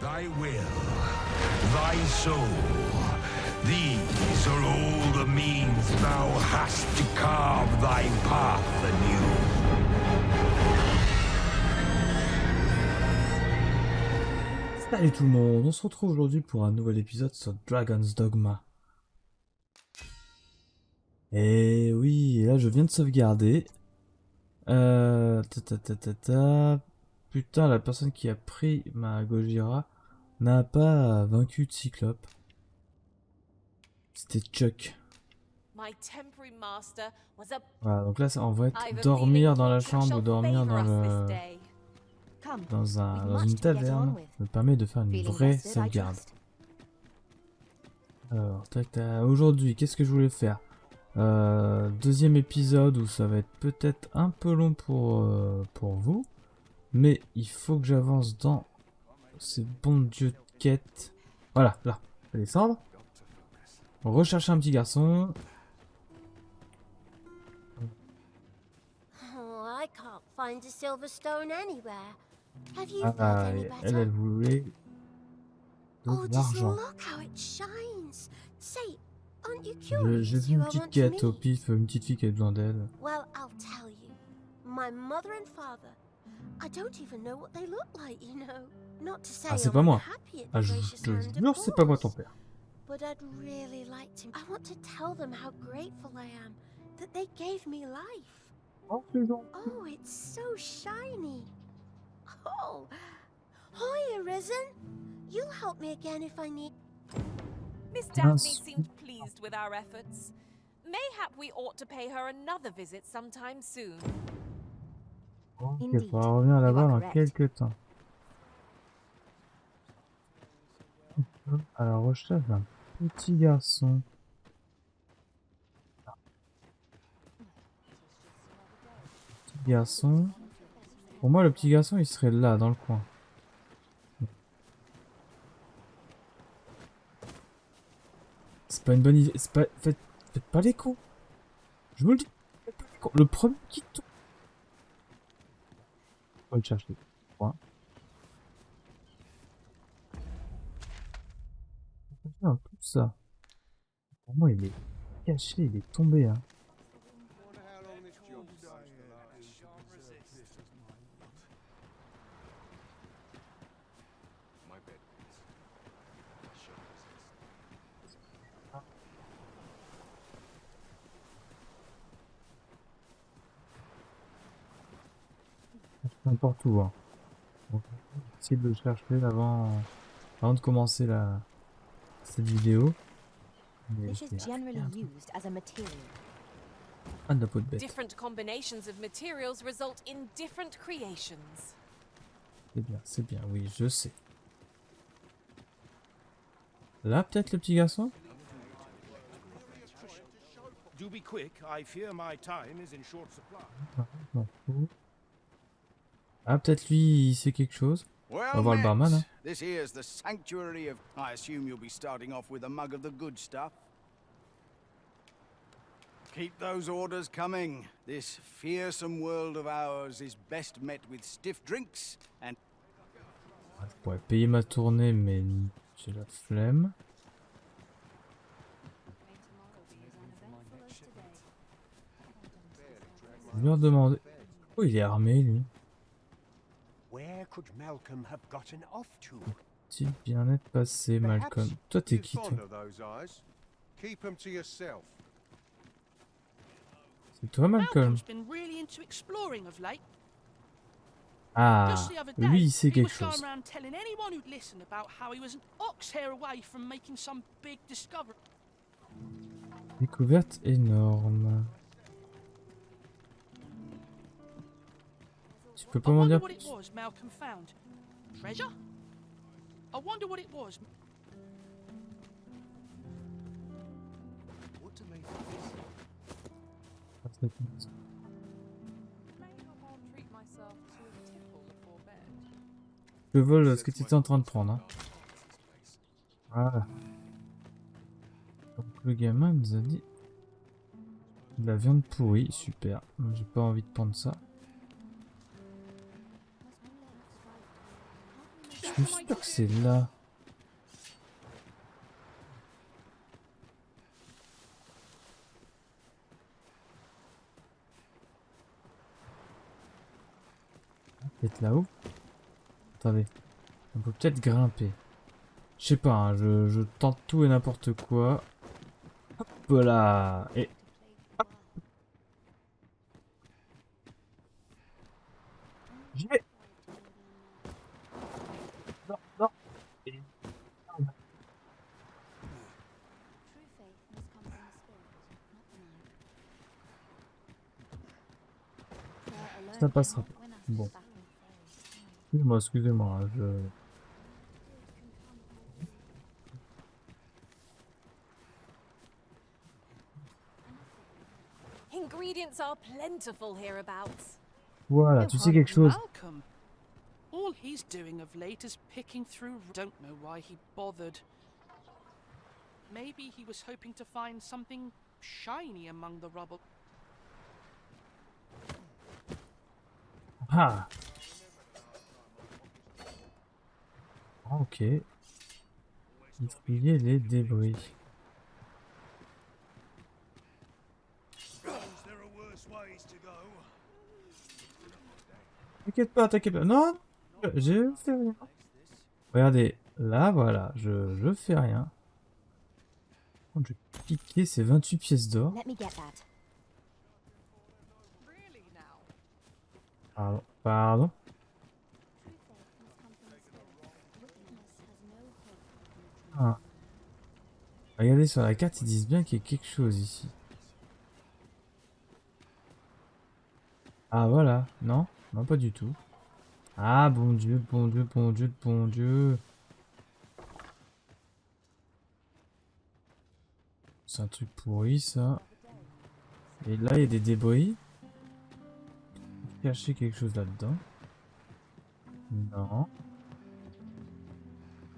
Thy will, thy soul, these are all the means thou hast to carve thy path anew. Salut tout le monde, on se retrouve aujourd'hui pour un nouvel épisode sur Dragon's Dogma. Et oui, là je viens de sauvegarder. Putain, la personne qui a pris ma Gojira n'a pas vaincu de Cyclope. C'était Chuck. Voilà, donc là on va être dormir dans la chambre ou dormir dans le... dans une taverne. Ça me permet de faire une vraie sauvegarde. Alors, aujourd'hui, qu'est-ce que je voulais faire? Deuxième épisode où ça va être peut-être un peu long pour vous. Mais il faut que j'avance dans ces bons dieux de quête. Voilà, là, je vais descendre. On recherche un petit garçon. Ah, elle voulait de l'argent. J'ai vu une petite quête au pif, une petite fille qui a besoin d'aide. Ah, c'est pas moi. Ah, je te jure, c'est pas moi ton père. But I'd really like to. I want to tell them how grateful I am that they gave me life. Oh, c'est bon. Oh, it's so shiny. Oh, hi, Arisen. You'll help me again if I need. Miss Daphne seemed pleased with our efforts. Mayhap we ought to pay her another visit sometime soon. Ok, on va revenir là-bas dans quelques temps. Alors, recherche un petit garçon. Petit garçon. Pour moi, le petit garçon, il serait là, dans le coin. C'est pas une bonne idée. C'est pas... Faites pas les cons. Je vous le dis. Faites pas les cons. Le premier qui tombe. On va le chercher. Point. Tout ça. Pour moi, il est caché, il est tombé. Hein. N'importe où. Hein. On va essayer de le chercher avant de commencer cette vidéo. Ah, de la peau de bête. Different combinations of materials result in different creations. C'est bien, oui, je sais. Là, peut-être le petit garçon? Do be quick, I fear my time is in short supply. Ah, peut-être lui, il sait quelque chose. On va voir le barman. Hein. This here's the sanctuary of. I assume you'll be starting off with a mug of the good stuff. Keep those orders coming. This fearsome world of ours is best met with stiff drinks and. Je pourrais payer ma tournée, mais j'ai la flemme. Je vais leur demander. Oh, il est armé, lui. Petit bien-être passé, Malcolm. Toi, t'es qui, toi? C'est toi, Malcolm? Ah, lui, il sait quelque chose. Découverte énorme. Tu peux pas m'en dire plus? Je vole ce que tu étais en train de prendre. Hein. Voilà. Donc le gamin nous a dit de la viande pourrie, super. J'ai pas envie de prendre ça. Je suis sûr que c'est là. Peut-être là-haut. Attendez. On peut peut-être grimper. Je sais pas, hein, je tente tout et n'importe quoi. Voilà. Et j'y vais. Non, non. Et- Ça passera pas. Bon. Excusez-moi, hein, je... Ingredients are plentiful hereabouts. Voilà, tu sais quelque chose. Malcolm. All he's doing of late is picking through. Don't know why he bothered. Maybe he was hoping to find something shiny among the rubble. Ah. Ok. Il fouillait les débris. T'inquiète pas. Non, je fais rien. Regardez, là, voilà, je fais rien. Je vais piquer ces 28 pièces d'or. Let me get that. Pardon. Ah. Regardez sur la carte, ils disent bien qu'il y a quelque chose ici. Ah voilà, non, non pas du tout. Ah bon Dieu, bon Dieu, bon Dieu, bon Dieu. C'est un truc pourri ça. Et là il y a des débris. Cacher quelque chose là-dedans. Non.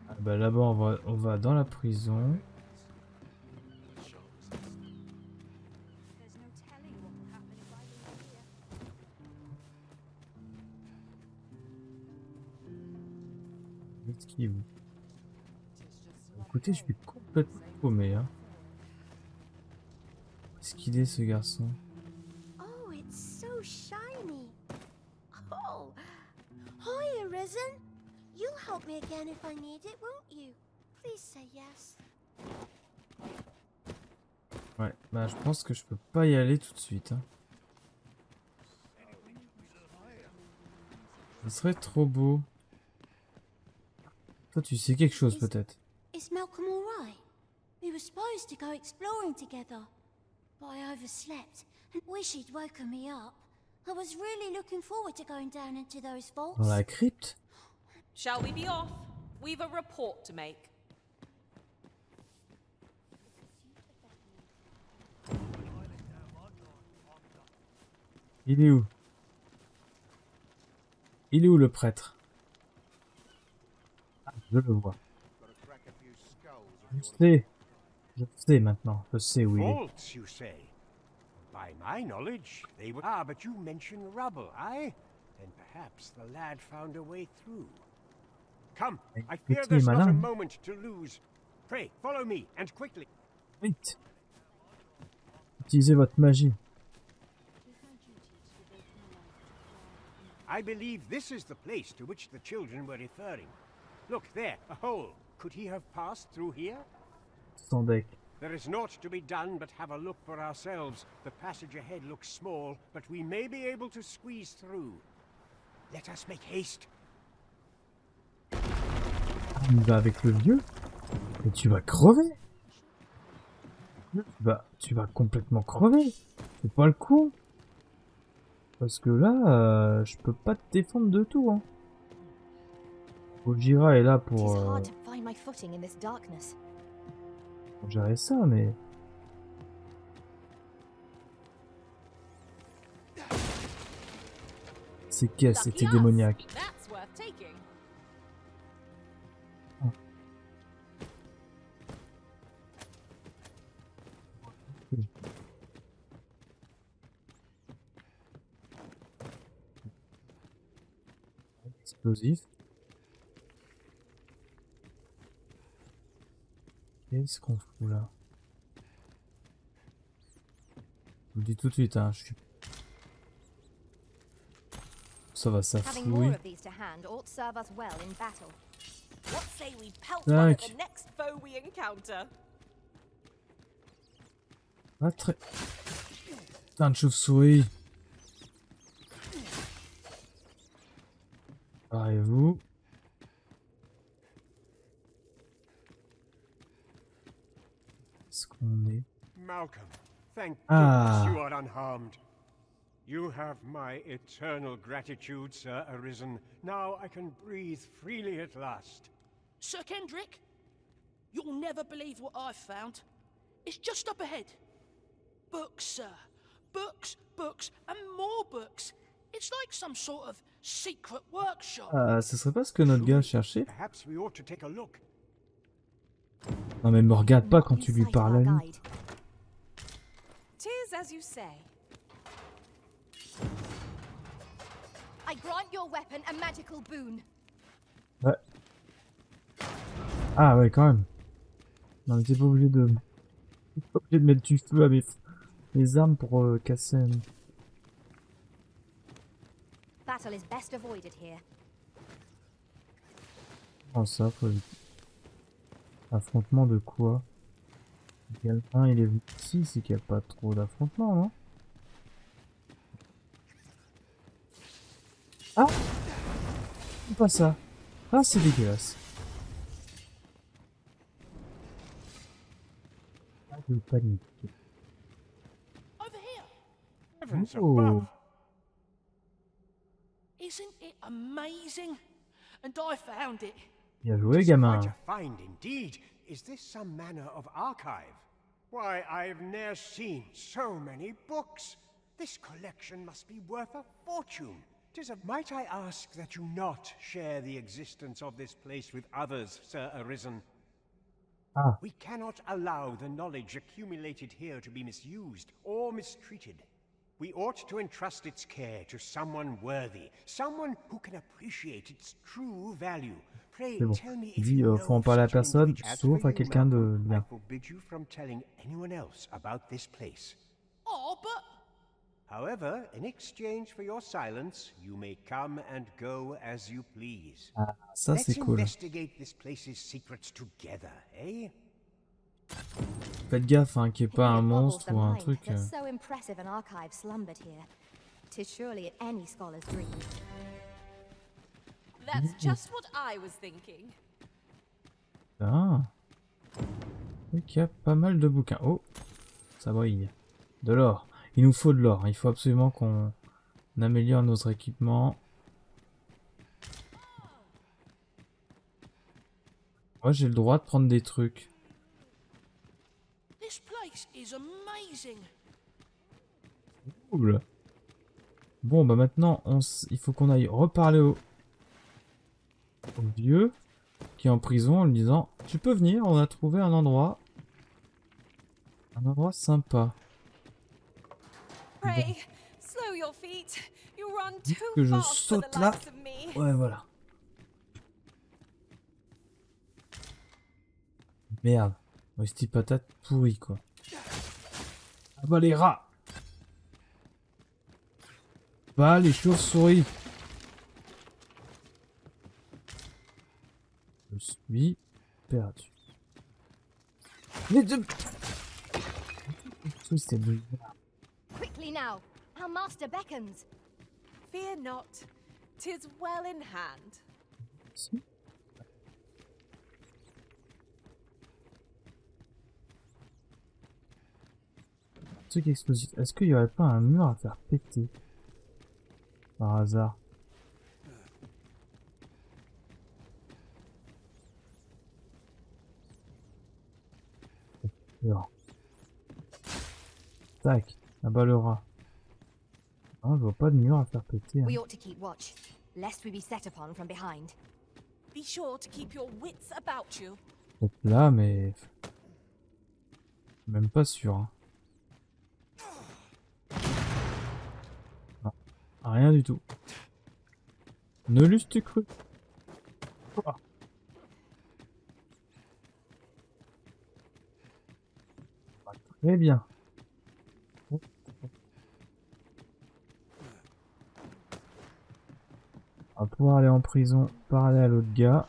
Ah bah là-bas on va dans la prison. Qu'est-ce qu'il est où? Écoutez, je suis complètement paumé, hein. Où est-ce qu'il est ce garçon? Oh, it's so shiny. Oh, hiya, Risen. You'll help me again if I need it, won't you? Please say yes. Ouais, bah je pense que je peux pas y aller tout de suite, hein. Ça serait trop beau. Toi, tu sais quelque chose peut-être. Is Malcolm all right? We were supposed to go exploring together, but I overslept and wish he'd woken me up. I was really looking forward to going down into those vaults. Dans la crypte? Shall we be off? We've a report to make. Il est où? Il est où le prêtre? Ah, je le vois. Je sais maintenant, je sais où il est. Vaults, you say? By my knowledge, they were. Ah, but you mention rubble, aye? Then perhaps the lad found a way through. Come, I fear Petit there's not a malin. moment to lose. Pray, follow me, and quickly. Vite! Utilisez votre magie. I believe this is the place to which the children were referring. Look there, a hole. Could he have passed through here? Sans deck. There is naught to be done but have a look for ourselves. The passage ahead looks small, but we may be able to squeeze through. Let us make haste. Il va avec le vieux? Mais tu vas crever! Tu vas complètement crever! C'est pas le coup! Parce que là, je peux pas te défendre de tout, hein. Ojira est là pour find my footing in this darkness. gérer ça, mais... C'est qu'est-ce, c'était Lucky us. démoniaque. That's worth taking. Explosif. Qu'est-ce qu'on fout là? Je vous le dis tout de suite, hein, je suis... Ça va, ça Having more fouille. of these to hand ought serve us well in battle. What say we pelt one at Tac. the next foe we encounter? Ah, très... Putain de chauve-souris. Parez-vous. Est-ce qu'on est... Malcolm, thank Ah. goodness you are unharmed. You have my eternal gratitude, Sir Arisen. Now I can breathe freely at last. Sir Kendrick, you'll never believe what I've found. It's just up ahead. Books, sir. Books, books, and more books. It's like some sort of secret workshop. Ce serait pas ce que notre gars cherchait? Perhaps we ought to take a look. Non mais me regarde pas Not quand in tu lui sight of parles our à lui. guide. 'Tis as you say. I grant your weapon a magical boon. Ouais. Ah ouais, quand même. Non mais t'es pas obligé de... T'es pas obligé de mettre du feu à mes armes pour casser... Battle is best avoided here. Oh ça, faut éviter. Affrontement de quoi? Quelqu'un il est venu ici, c'est qu'il n'y a pas trop d'affrontements, non? Ah! C'est pas ça. Ah, c'est dégueulasse. Ah, je panique. Over here. Heavens Oh. above! Isn't it amazing? And I found it. Bien joué, Quite gamin. a find indeed. Is this some manner of archive? Why, I've ne'er seen so many books. This collection must be worth a fortune. Might I ask that you not share the existence of this place with others, Sir Arisen? Ah. We cannot allow the knowledge accumulated here to be misused or mistreated. We ought to entrust its care to someone worthy, someone who can appreciate its true value. Pray C'est bon. tell me Il if dit, you know faut en of parler à such an personne, individual. As sauf for à you, quelqu'un de Malcolm, I bien. forbid you from telling anyone else about this place. Oh, but However, in exchange for your silence, you may come and go as you please. Ah, ça Let's c'est cool. investigate this place's secrets together, eh? Faites gaffe, hein, qu'il n'y ait pas un It boggles monstre the ou un mind truc. that so impressive an archive slumbered here. 'Tis surely any scholar's dream. That's just what I was thinking. Ah. Donc il y a pas mal de bouquins. Oh, ça brille. De l'or. Il nous faut de l'or. Il faut absolument qu'on améliore notre équipement. Moi j'ai le droit de prendre des trucs. this place is amazing. Cool. Bon bah maintenant il faut qu'on aille reparler au vieux qui est en prison en lui disant tu peux venir, on a trouvé un endroit sympa. Pray, slow your feet. You run Dites too que je fast for saute the là. likes of me. Ouais voilà. Merde. Ouais, cette patate pourrie quoi. Ah bah les rats. Bah les chauves-souris. Je suis perdu. Les deux. C'est bizarre. Quickly now! Our master beckons. Fear not. 'Tis well in hand. Si. Truc explosif. Est-ce qu'il y aurait pas un mur à faire péter par hasard? Non. Tac, là-bas le rat. Non, je vois pas de mur à faire péter. Hein. We ought to keep watch, lest we be set upon from behind. Be sure to keep your wits about you. Donc là, mais... Même pas sûr. Hein. Non, rien du tout. Ne l'eusse-tu cru? Oh. Très bien. On va pouvoir aller en prison, parler à l'autre gars.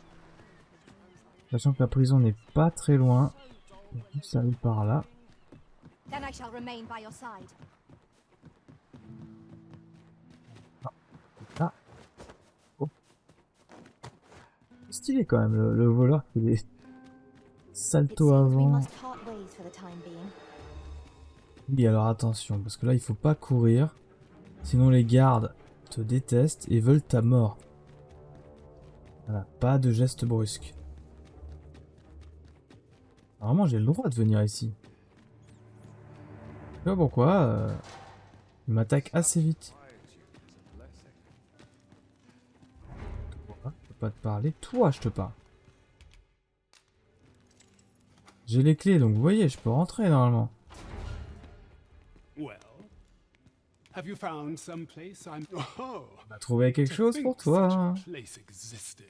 Sachant que la prison n'est pas très loin. Ça arrive par là. Then I shall remain by your side. Ah. Oh. Stylé quand même, le voleur qui est It salto seems we avant. must part ways for the time being. Oui, alors attention, parce que là il faut pas courir. Sinon les gardes te détestent et veulent ta mort. Voilà, pas de gestes brusques. Normalement j'ai le droit de venir ici. Je sais pas pourquoi, il m'attaque assez vite. Toi, je peux pas te parler. Toi, je te parle. J'ai les clés, donc vous voyez, je peux rentrer normalement. Well, have you found some place I'm... Oh, On a trouvé quelque to chose think pour toi. such a Hein. place existed.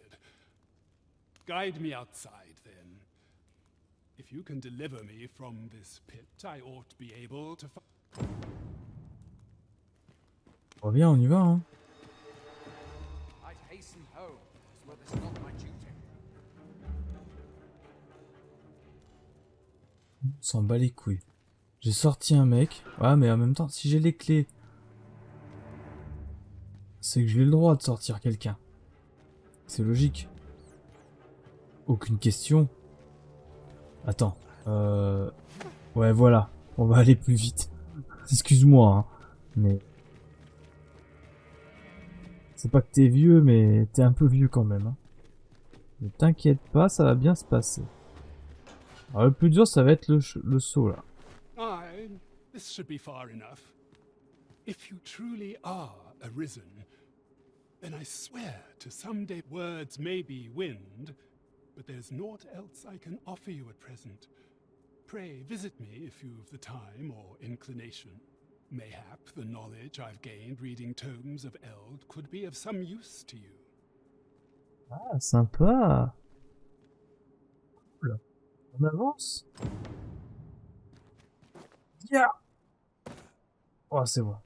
Guide me outside, then. If you can deliver me from this pit, I ought to be able to... Reviens, on y va. Hein. I'd hasten home, as well as not my duty. On s'en bat les couilles. J'ai sorti un mec. Ouais, mais en même temps, si j'ai les clés, c'est que j'ai le droit de sortir quelqu'un. C'est logique. Aucune question. Attends. Ouais, voilà. On va aller plus vite. Excuse-moi, hein. Mais... C'est pas que t'es vieux, mais t'es un peu vieux quand même. Hein. Ne t'inquiète pas, ça va bien se passer. Alors, le plus dur, ça va être le saut, là. Aye, this should be far enough. If you truly are arisen, then I swear to someday words may be wind, but there's naught else I can offer you at present. Pray visit me if you've the time or inclination. Mayhap the knowledge I've gained reading tomes of Eld could be of some use to you. Ah, sympa. Cool. On avance. Yeah. Oh, c'est bon.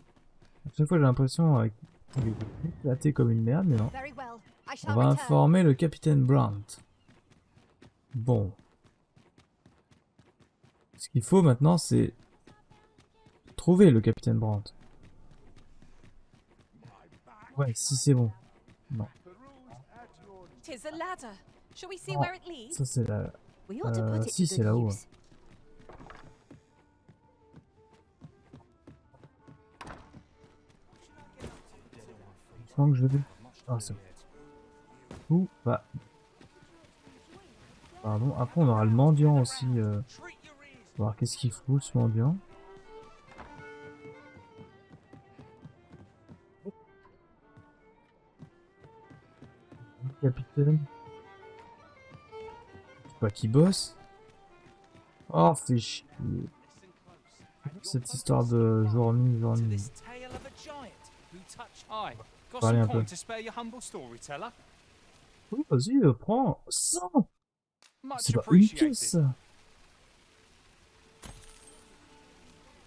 À chaque fois, j'ai l'impression qu'il est éclaté comme une merde, mais non. Very well. I On shall va return. informer le capitaine Brandt. Bon. Ce qu'il faut maintenant, c'est trouver le capitaine Brandt. Ouais, si c'est bon. Non. Tis a ladder. Shall we see Oh, where it leads? ça c'est la... We ought to put it si, to c'est good là-haut. use. Je crois que je vais... Ah, c'est bon. Ouh, bah... Pardon. Après, on aura le mendiant aussi. Voir qu'est-ce qu'il fout, ce mendiant. Capitaine. C'est pas qui bosse. Oh, fais chier. Cette histoire de journée. Parlez un peu. Oui, vas-y, prends. 100. C'est pas une pièce, ça.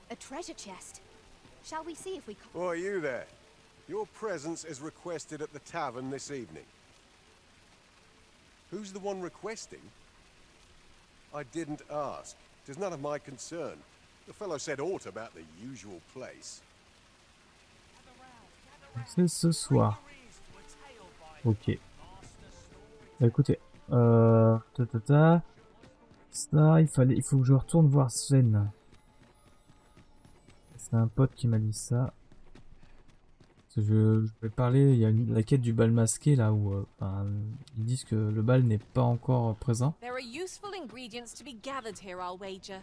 A treasure chest. Shall we see if we... Why, you there? Your presence is requested at the tavern this evening. Who's the one requesting? I didn't ask. 'Tis none of my concern. The fellow said aught about the usual place. C'est ce soir. Ok. Bah, écoutez. Ça, il faut que je retourne voir Sven. C'est un pote qui m'a dit ça. Parce que je vais parler, il y a la quête du bal masqué là où ils disent que le bal n'est pas encore présent. There are useful ingredients to be gathered here, I'll wager.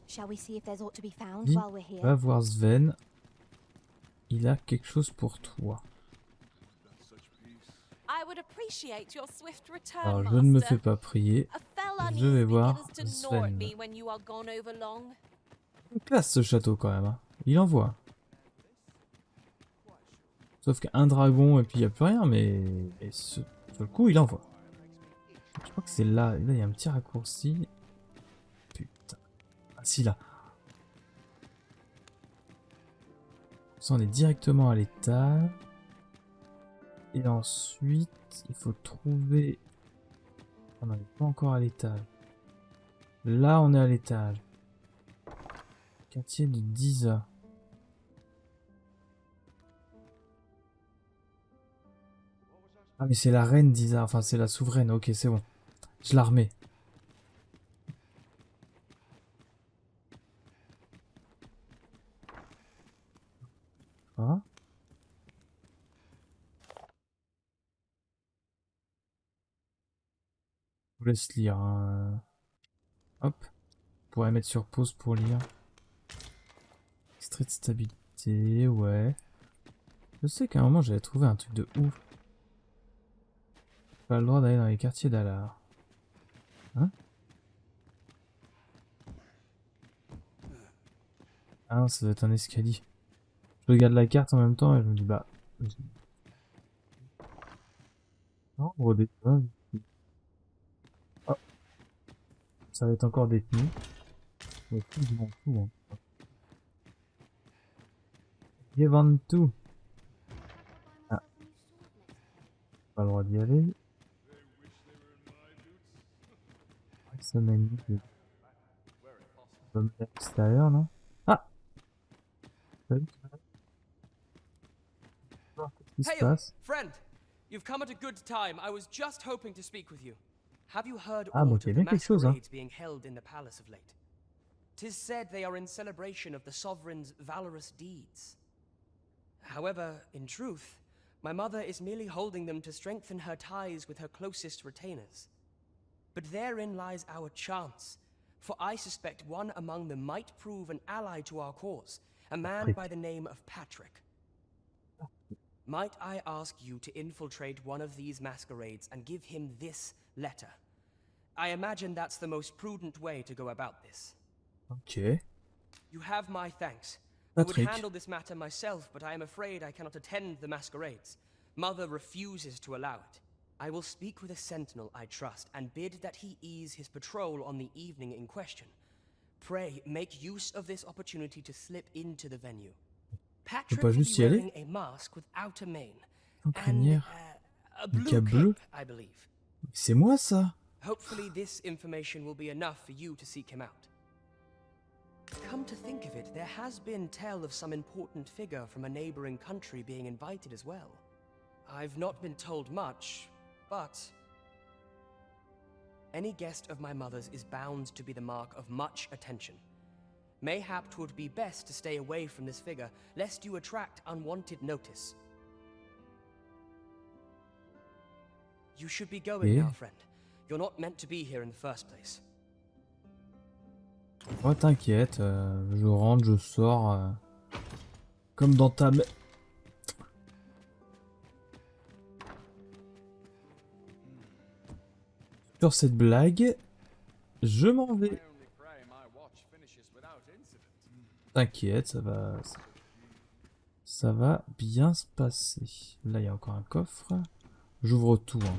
Shall we see if there's aught to be found Dis, while we're here? va voir Sven. Il a quelque chose pour toi. I would appreciate your swift return, Alors je ne me fais master. pas prier. A fell Je vais unease voir begins to gnaw at Sven. me when you are gone over long. Classe ce château quand même. Hein. Il envoie. Sauf qu'un dragon et puis il n'y a plus rien, mais sur le coup il envoie. Je crois que c'est là. Là il y a un petit raccourci. Putain. Ah si là. Ça, on est directement à l'étage. Et ensuite, il faut trouver... On n'est pas encore à l'étage. Là, on est à l'étage. Quartier de Diza. Ah, mais c'est la reine Diza. Enfin, c'est la souveraine. Ok, c'est bon. Je la remets. Ah. Je vous laisse lire. Hein. Hop. On pourrait mettre sur pause pour lire. Extrait de stabilité, ouais. Je sais qu'à un moment j'avais trouvé un truc de ouf. Pas le droit d'aller dans les quartiers d'Alar. Hein? Ah non, ça doit être un escalier. Je regarde la carte en même temps et je me dis bah... Non, redescend. Oh, ça va être encore détenu. Mais je m'en fous. Hein. Give tout. Ah, pas le droit d'y aller. Ça mène de... On va me mettre à l'extérieur, non? Ah! Salut, qu'est-ce qui se passe? Friend! You've come at a good time. I was just hoping to speak with you. Have you heard Ah, bon, aught il y a of the bien quelque chose, hein. masquerades being held in the palace of late? 'Tis said they are in celebration of the sovereign's valorous deeds. However, in truth, my mother is merely holding them to strengthen her ties with her closest retainers. But therein lies our chance, for I suspect one among them might prove an ally to our cause, a man by the name of Patrick. Might I ask you to infiltrate one of these masquerades and give him this letter? I imagine that's the most prudent way to go about this. Ok. You have my thanks. I would Patrick. handle this matter myself, but I am afraid I cannot attend the masquerades. Mother refuses to allow it. I will speak with a sentinel I trust and bid that he ease his patrol on the evening in question. Pray make use of this opportunity to slip into the venue. Patrick will be wearing a mask without a mane and a blue cape, I believe. C'est moi ça. Hopefully this information will be enough for you to seek him out. Come to think of it, there has been tell of some important figure from a neighboring country being invited as well. I've not been told much, but any guest of my mother's is bound to be the mark of much attention. Mayhap 'twould be best to stay away from this figure, lest you attract unwanted notice. You should be going now, friend. You're not meant to be here in the first place. Oh, t'inquiète, je rentre, je sors. Comme dans ta... Sur cette blague, je m'en vais. T'inquiète, ça va bien se passer. Là, il y a encore un coffre. J'ouvre tout. Hein.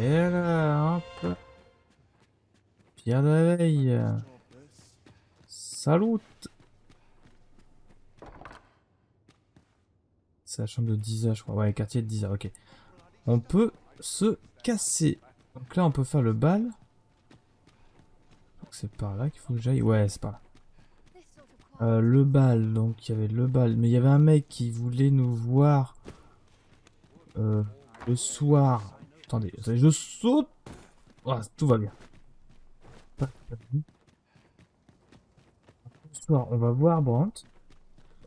Et là, hop. Pierre de réveil. Salut. C'est la chambre de Diza, je crois. Ouais, le quartier de Diza, ok. On peut se casser. Donc là, on peut faire le bal. C'est par là qu'il faut que j'aille. Ouais, c'est par là. Le bal, donc il y avait le bal. Mais il y avait un mec qui voulait nous voir le soir. Attendez, je saute. Oh, tout va bien. Le soir, on va voir Brandt.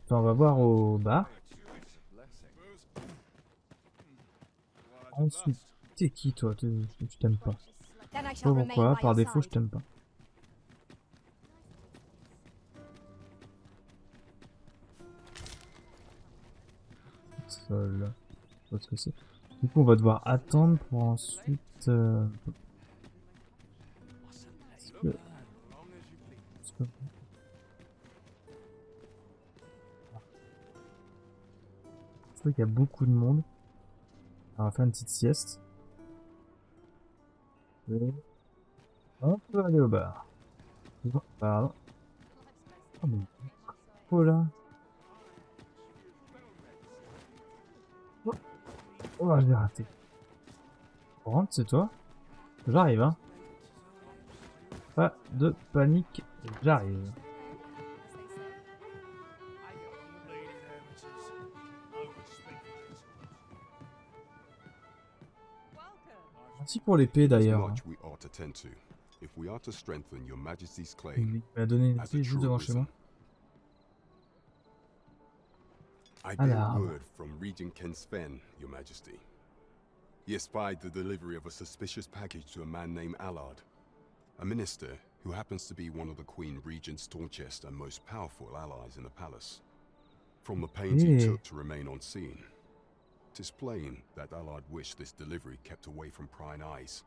Enfin, on va voir au bar. Ensuite, t'es qui toi? Je t'aime pas. Je sais pas pourquoi, par défaut, je t'aime pas. Seul. Je sais pas ce que c'est. Du coup, on va devoir attendre pour ensuite. Je vois qu'il y a beaucoup de monde. On va faire une petite sieste. Et on peut aller au bar. Pardon. Oh mais... Oh là. Oh, je l'ai raté. Rentre, c'est toi? J'arrive, hein. Pas de panique, j'arrive. Merci pour l'épée d'ailleurs. Il m'a donné une épée juste devant chez moi. I bear word from Regent Kensfen, Your Majesty. He espied the delivery of a suspicious package to a man named Allard, a minister who happens to be one of the Queen Regent's staunchest and most powerful allies in the palace. From the pains he took to remain on scene, it is plain that Allard wished this delivery kept away from prying eyes.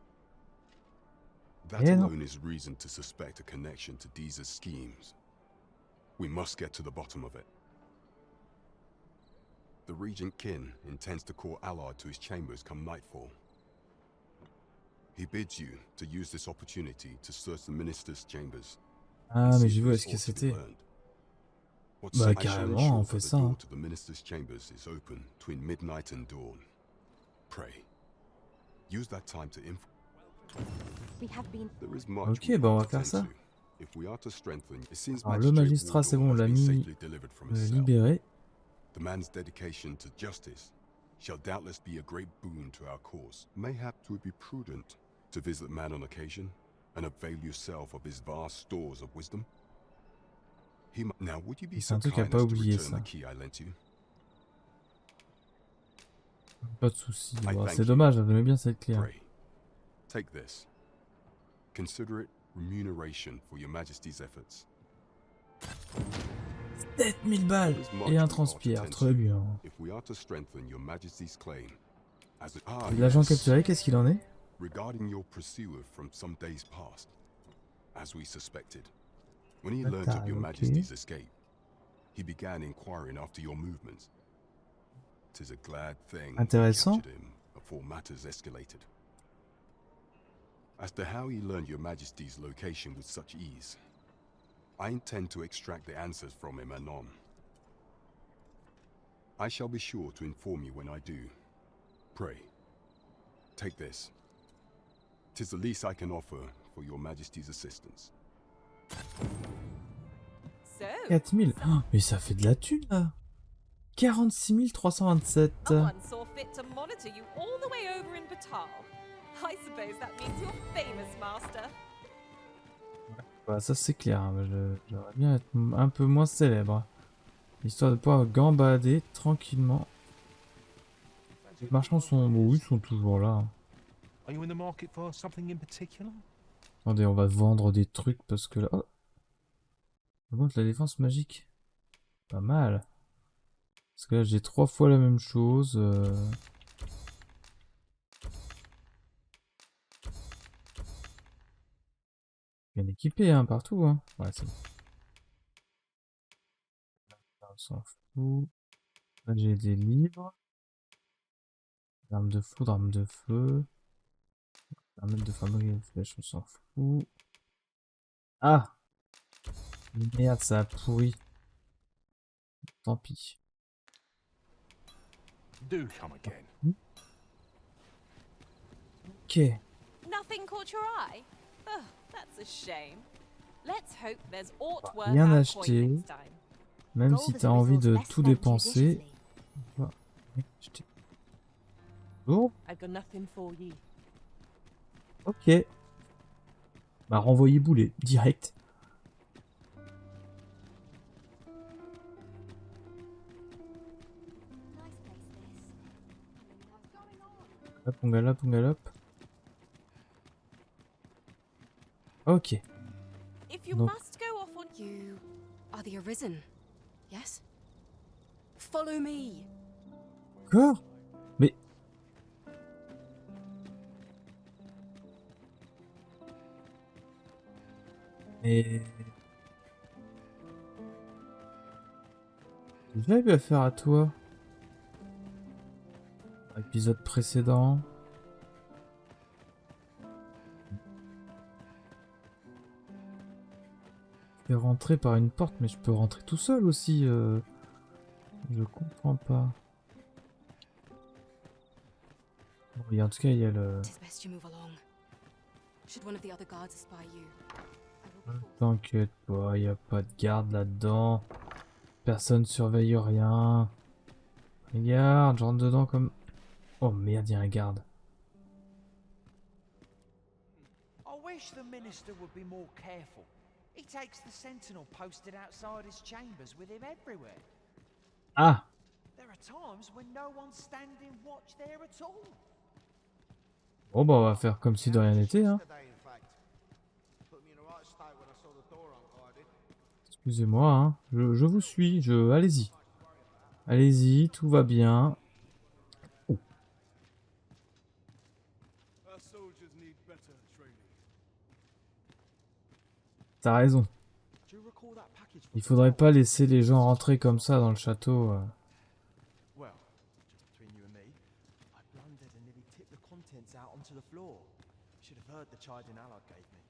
That alone is reason to suspect a connection to Deeza's schemes. We must get to the bottom of it. The Regent Kin intends to call Allard to his chambers come nightfall. He bids you to use this opportunity to search the minister's chambers. Ah, mais j'ai vu ce que c'était. Bah carrément, on fait ça. The door to the minister's chambers is open between midnight and dawn. Pray, use that time to info. Ok, bah on va faire ça. Alors le magistrat, c'est bon, on l'a mis libéré. The man's dedication to justice shall doubtless be a great boon to our cause. Mayhap 'twould be prudent to visit the man on occasion and avail yourself of his vast stores of wisdom. Now, would you be so kind as to return the key I lent you? Pas de soucis. C'est dommage, j'avais bien cette clé. Take this. Consider it remuneration for your Majesty's efforts. 7000 balles et un transpire, très bien. L'agent capturé, qu'est-ce qu'il en est? Regarding your pursuer from some days past, as we suspected, when he learned of your Majesty's escape, he began inquiring after your movements. 'Tis a glad thing you captured him before matters escalated. As to how he learned your Majesty's location with such ease, I intend to extract the answers from him anon. I shall be sure to inform you when I do. Pray, take this. 'Tis the least I can offer for your Majesty's assistance. 4000, oh, mais ça fait de la thune là. 46 327. Someone saw fit to monitor you all the way over in Batal. I suppose that means you're famous, master. Bah, ça c'est clair, hein. J'aimerais bien être un peu moins célèbre. Histoire de pouvoir gambader tranquillement. Les marchands sont... Bon, oui, ils sont toujours là. Attendez, on va vendre des trucs parce que là... Oh. Par contre, la défense magique. Pas mal. Parce que là, j'ai 3 fois la même chose. Bien équipé, hein, partout, hein. Ouais, c'est bon. On s'en fout. Là, j'ai des livres. Armes de foudre, armes de feu. Permettre de fabriquer des flèches, on s'en fout. Ah! Merde, ça a pourri. Tant pis. Ok. Nothing caught your eye? Oh, that's a shame. Let's hope there's aught worth Rien our acheter. coin next time. Même si t'as envie de tout dépenser. On va acheter. Oh. I've got nothing for you. Ok. Bah renvoyer boulet, direct. Hop, on galope, on galope. Ok. If you Donc. must go off on You are the Arisen, yes? Follow me. Quoi? Mais... Mais... J'avais eu affaire à toi. Épisode précédent. Je vais rentrer par une porte, mais je peux rentrer tout seul aussi. Je comprends pas. Oui, en tout cas, il y a le... Tis best you move along. Should one of the other guards spy you, T'inquiète pas, il y a pas de garde là-dedans. Personne surveille rien. Regarde, je rentre dedans comme... Oh merde, il y a un garde. I wish the minister would be more careful. He takes the sentinel posted outside his chambers with him everywhere. Ah! There are times when no one's standing watch there at all. Bon bah on va faire comme si de rien n'était, hein. Excusez-moi, hein. Je vous suis, allez-y. Allez-y, tout va bien. Oh. T'as raison. Il faudrait pas laisser les gens rentrer comme ça dans le château. Well, just between you and me, I blundered and nearly tipped the contents out onto the floor. Should have heard the chiding Allard gave me.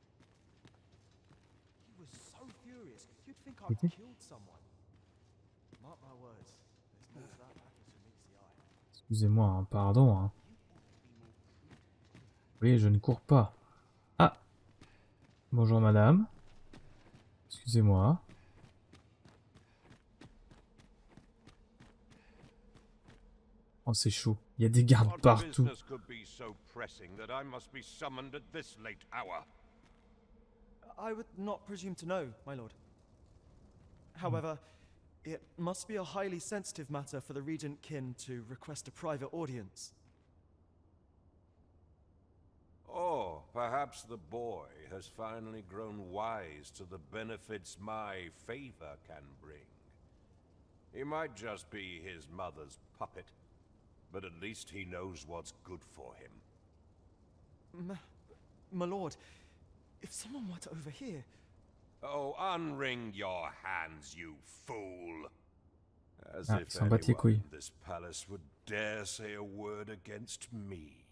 He was so furious, you'd think I'd killed someone. Mark my words, there's more to that package than meets the eye. Excusez-moi, hein, pardon. Hein. Oui, je ne cours pas. Ah! Bonjour madame. Excusez-moi. Oh, c'est chaud. Il y a des gardes partout. I would not presume to know, my lord. However, it must be a highly sensitive matter for the regent kin to request a private audience. Or perhaps the boy has finally grown wise to the benefits my favor can bring. He might just be his mother's puppet, but at least he knows what's good for him. My lord, if someone were to overhear... Oh, unring your hands, you fool! As Ah, if s'en bat les anyone couilles. in this palace would dare say a word against me.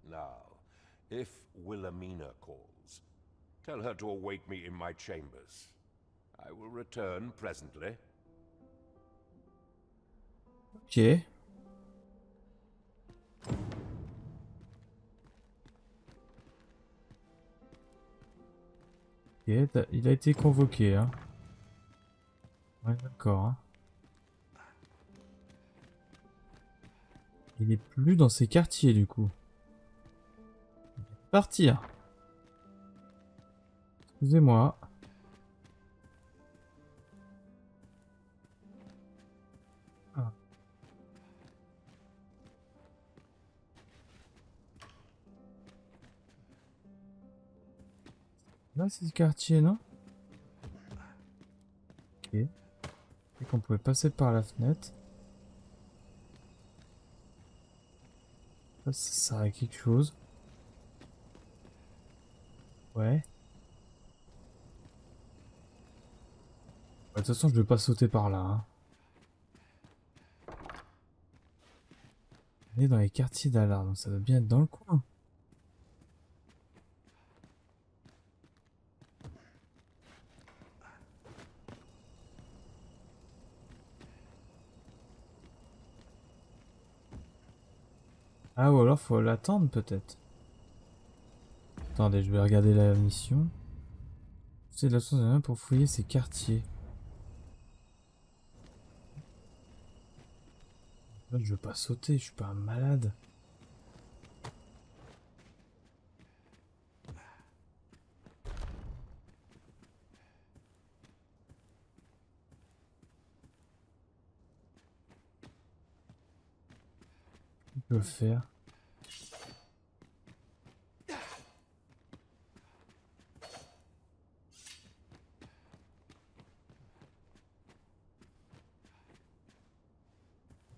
Now, if Wilhelmina calls, tell her to await me in my chambers. I will return presently. Ok. Ok, il a été convoqué, hein. Ouais, d'accord, hein. Il est plus dans ses quartiers, du coup. Il va partir. Excusez-moi. Ah. Là, c'est le quartier, non? Ok. Et qu'on pouvait passer par la fenêtre. Ça sert à quelque chose. Ouais. De toute façon, je vais pas sauter par là. Hein. On est dans les quartiers d'Allard, donc ça doit bien être dans le coin. Ah, ou alors faut l'attendre peut-être. Attendez, je vais regarder la mission. C'est de la source de rien pour fouiller ces quartiers. Là, je veux pas sauter, je suis pas un malade. On peut le faire.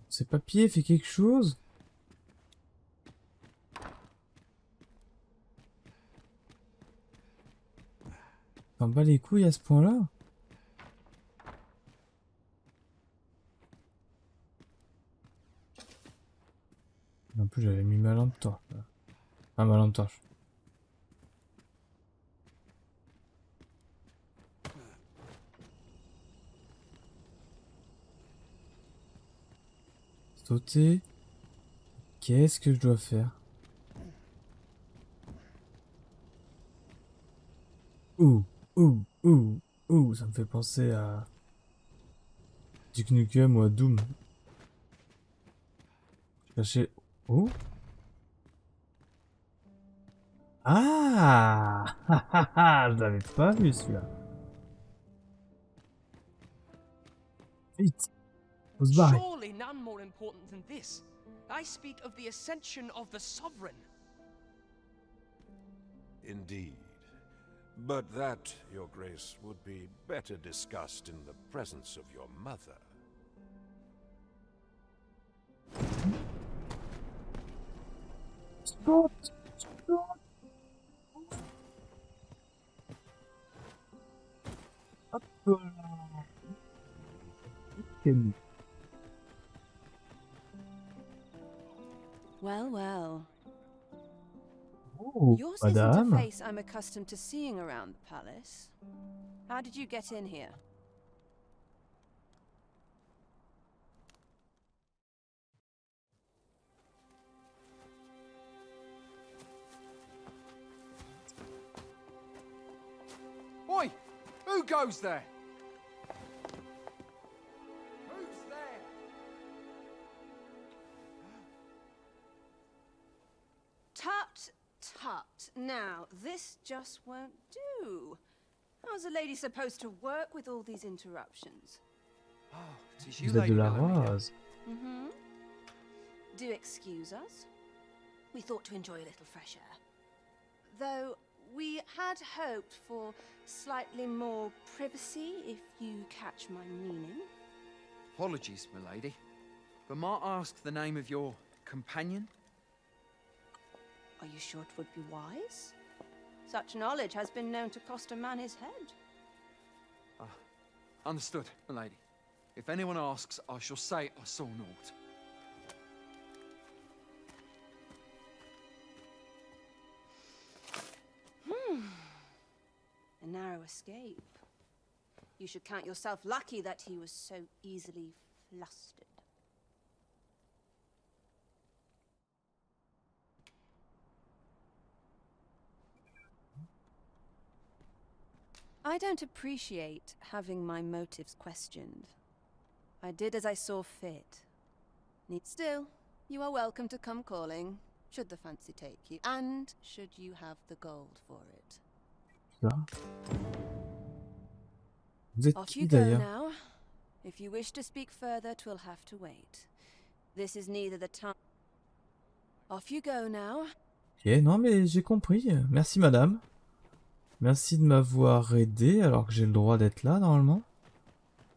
Ces papiers, fait quelque chose? T'en bats les couilles à ce point-là? En plus, j'avais mis ma lampe torche. Ah, ma lampe torche. Sauter. Qu'est-ce que je dois faire? Ouh, ouh, ouh, ouh, ça me fait penser à Duke Nukem ou à Doom. Chercher... Oh? Ah! Je l'avais pas vu celui-là. Vite! Faut se barrer. Surely none more important than this. I speak of the ascension of the sovereign. Indeed. But that, Your Grace, would be better discussed in the presence of your mother. Stop! Stop! Hop là. Quel... Well, well. Oh, Yours isn't a madame. face I'm accustomed to seeing around the palace. How did you get in here? Oi! Who goes there? Who's there? Tut, tut. Now, this just won't do. How's a lady supposed to work with all these interruptions? Oh, it is you, Vous êtes de Lady la Lamia. rose. Mm-hmm. Do excuse us. We thought to enjoy a little fresh air. Though we had hoped for slightly more privacy, if you catch my meaning. Apologies, my lady. But might I ask the name of your companion? Are you sure it would be wise? Such knowledge has been known to cost a man his head. Understood, my lady. If anyone asks, I shall say I saw naught. A narrow escape. You should count yourself lucky that he was so easily flustered. I don't appreciate having my motives questioned. I did as I saw fit. Still, you are welcome to come calling, should the fancy take you, and should you have the gold for it. Ça. Vous êtes Off qui you go d'ailleurs? now. If you wish to speak further, 'twill have to wait. This is neither the time. Off you go now. Ok, non mais j'ai compris. Merci madame. Merci de m'avoir aidé alors que j'ai le droit d'être là normalement.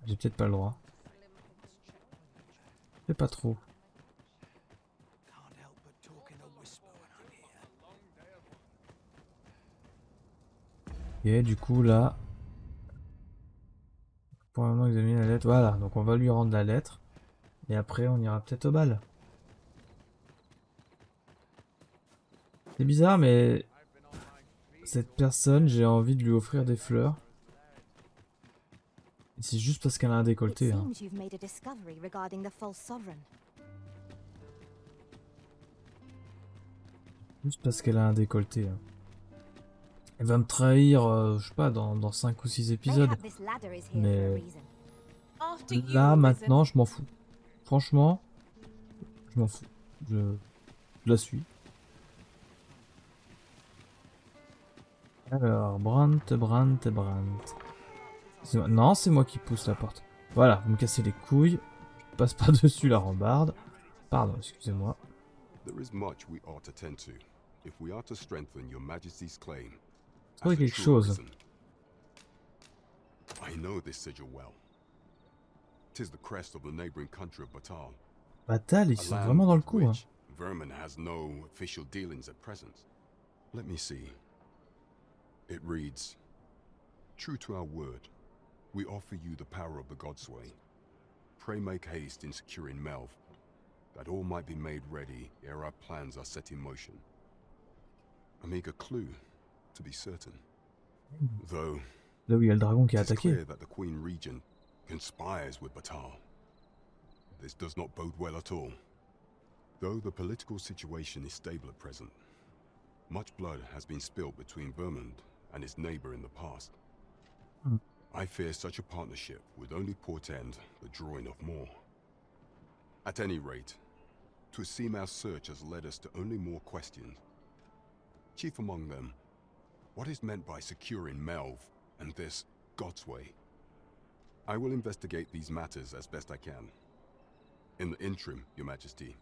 J'ai peut-être pas le droit. Je sais pas trop. Et du coup là, pour le moment examiner la lettre. Voilà, donc on va lui rendre la lettre. Et après on ira peut-être au bal. C'est bizarre mais cette personne, j'ai envie de lui offrir des fleurs. C'est juste parce qu'elle a un décolleté. Hein. Seems you've made a discovery regarding the false sovereign. Juste parce qu'elle a un décolleté. Hein. Elle va me trahir, je sais pas, dans 5 ou 6 épisodes. Mais là, maintenant, je m'en fous. Franchement, je m'en fous. Je la suis. Alors, Brandt. Non, c'est moi qui pousse la porte. Voilà, vous me cassez les couilles. Je passe par-dessus la rambarde. Pardon, excusez-moi. There is much we ought to tend to, if we are to strengthen your Majesty's claim. Trouver quelque chose. I know this sigil well. 'Tis the crest of the neighboring country of Batal. Batal, ils sont vraiment dans le coup. Hein. Vermin has no official dealings at present. Let me see. It reads, "True to our word, we offer you the power of the Godsway. Pray make haste in securing Melv, that all might be made ready ere our plans are set in motion." A meager clue, to be certain. Though, là où il y a le dragon qui a it is attaqué. clear that the Queen Regent conspires with Batal. This does not bode well at all. Though the political situation is stable at present, much blood has been spilled between Vermund and its neighbor in the past. I fear such a partnership would only portend the drawing of more. At any rate, to seem our search has led us to only more questions. Chief among them, what is meant by securing Melv and this God's Way? I will investigate these matters as best I can. In the interim, Your Majesty,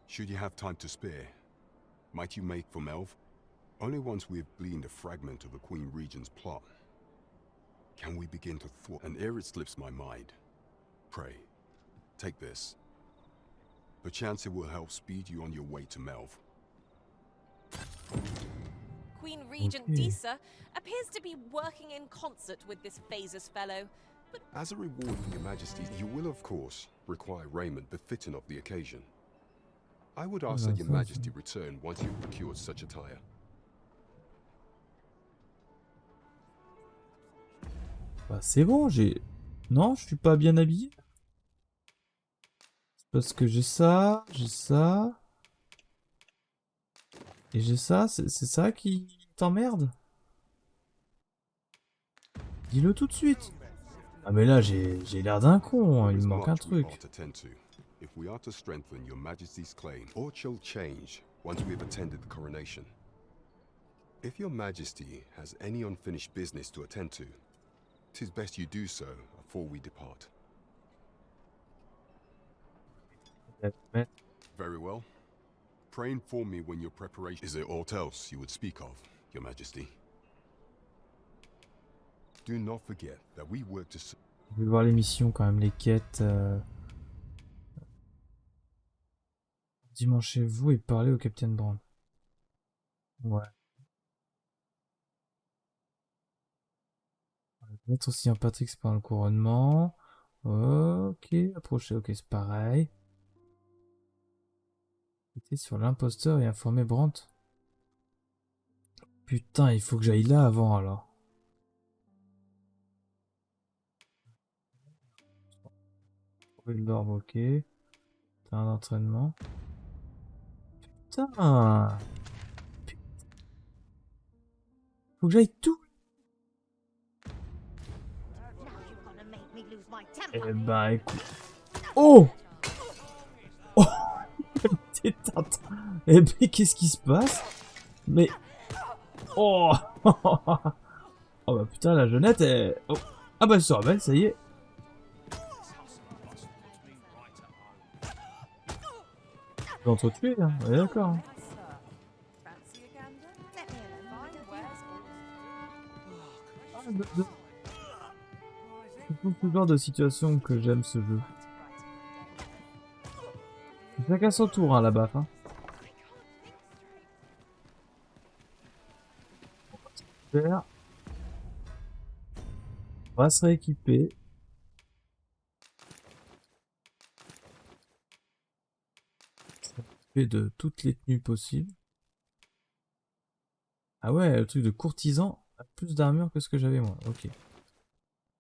should you have time to spare, might you make for Melv? Only once we have gleaned a fragment of the Queen Regent's plot can we begin to thwart, and ere it slips my mind, pray, take this. Perchance it will help speed you on your way to Melv. Queen Regent Disa appears to be working in concert with this Phases fellow, but... As a reward for Your Majesty, you will of course require raiment befitting of the occasion. I would ask that Your Majesty return once you've procured such attire. Bah c'est bon, j'ai... Non, je suis pas bien habillé. C'est parce que j'ai ça, et j'ai ça, c'est ça qui t'emmerde? Dis-le tout de suite. Ah mais là, j'ai l'air d'un con, hein, il me manque un truc. If we are to strengthen Your Majesty's claim, all shall change once we have attended the coronation. If Your Majesty has any unfinished business to attend to, 'tis best you do so before we depart. Very well. Pray inform me when your preparation... Is there aught else you would speak of, Your Majesty? Do not forget that we work to... Je vais voir les missions quand même, les quêtes. Dimanche chez vous et parler au Capitaine Brown. Ouais. Être aussi empathique, c'est pas le couronnement. Ok, approcher, ok, c'est pareil. Était sur l'imposteur et informer Brandt. Putain, il faut que j'aille là avant alors. Trouver l'orbe, ok. T'as un entraînement. Putain. Faut que j'aille tout. Eh ben écoute. Oh. Oh. Eh ben qu'est-ce qui se passe? Mais. Oh. Oh bah putain la jeunette est... Oh. Ah bah elle se rebelle, ça y est. L'entretuer, hein, ouais, d'accord. C'est ce genre de situation que j'aime ce jeu. Chacun son tour, hein, là-bas. Hein. Super. On va se rééquiper. De toutes les tenues possibles. Ah ouais, le truc de courtisan a plus d'armure que ce que j'avais moi. Ok.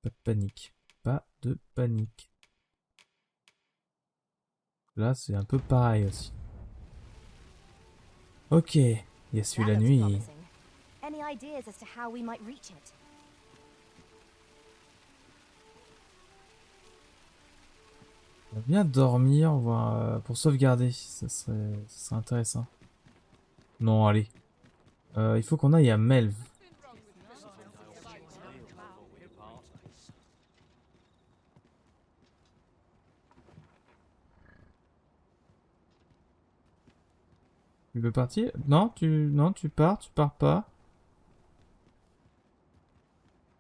Pas de panique. Pas de panique. Là, c'est un peu pareil aussi. Ok. Il y a celui la nuit. Any ideas as to how we might reach it? On va bien dormir, voir, pour sauvegarder. Ça serait intéressant. Non, allez. Il faut qu'on aille à Melv. Tu veux partir? Non, tu pars pas.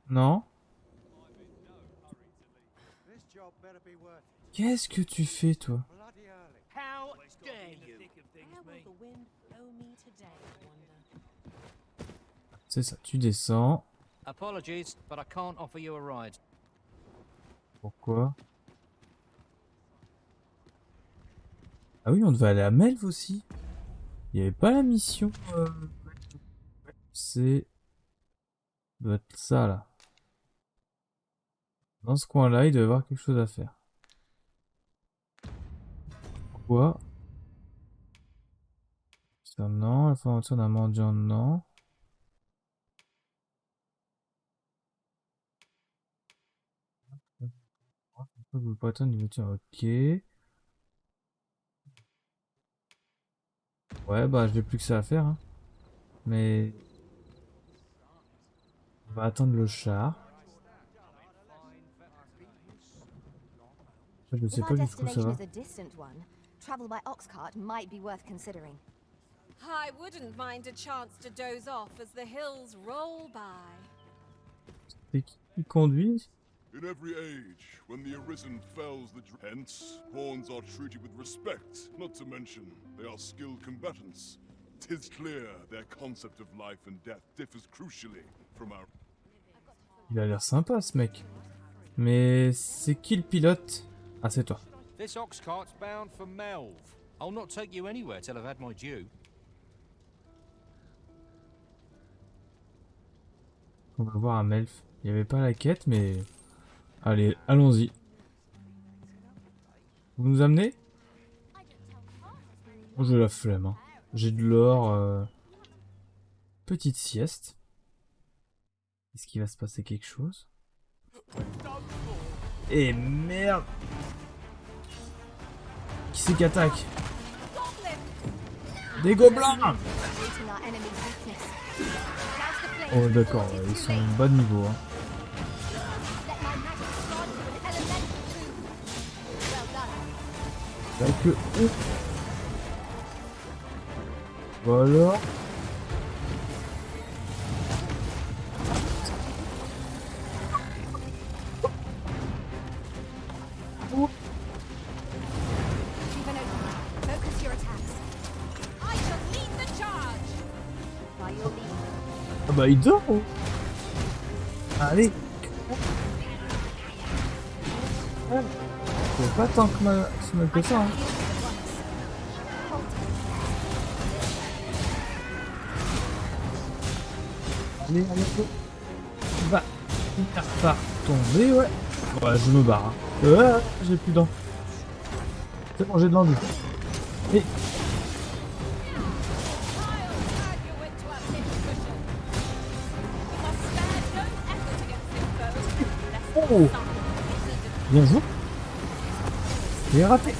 Non. Qu'est-ce que tu fais, toi? C'est ça, tu descends. Apologies, but I can't offer you a ride. Pourquoi? Ah oui, on devait aller à Melv aussi. Il n'y avait pas la mission. C'est... doit être ça, là. Dans ce coin-là, il doit y avoir quelque chose à faire. Quoi? Ça, non. La formation d'un mendiant, non. Vous pas attendre une voiture, ok. Ouais, bah, j'ai plus que ça à faire, hein. Mais... On va attendre le char. Je sais If pas our jusqu'où ça destination va. is a distant one, travel by ox cart might be worth considering. I wouldn't mind a chance to doze off as the hills roll by. C'est qui conduit? In every age, when the Arisen fells the hence, pawns are treated with respect, not to mention they are skilled combatants. 'Tis clear their concept of life and death differs crucially from our... Il a l'air sympa ce mec. Mais c'est qui le pilote? Ah, c'est toi. This ox cart's bound for Melve. I'll not take you anywhere till I've had my due. On va voir un Melf. Il n'y avait pas la quête, mais... Allez, allons-y. Vous nous amenez? Oh, j'ai la flemme. Hein. J'ai de l'or. Petite sieste. Est-ce qu'il va se passer quelque chose? Et merde! Qui c'est qui attaque? Des gobelins! Oh d'accord, ils sont bas de niveau. Hein. Là que... Voilà. Ah bah il dort. Allez. C'est pas tant que mal que ça. Hein. Allez, allez, va finir par tomber, ouais. Ouais, je me barre. Hein. J'ai plus d'en. C'est bon, j'ai de l'envie. Et... Oh, bien joué. J'ai raté.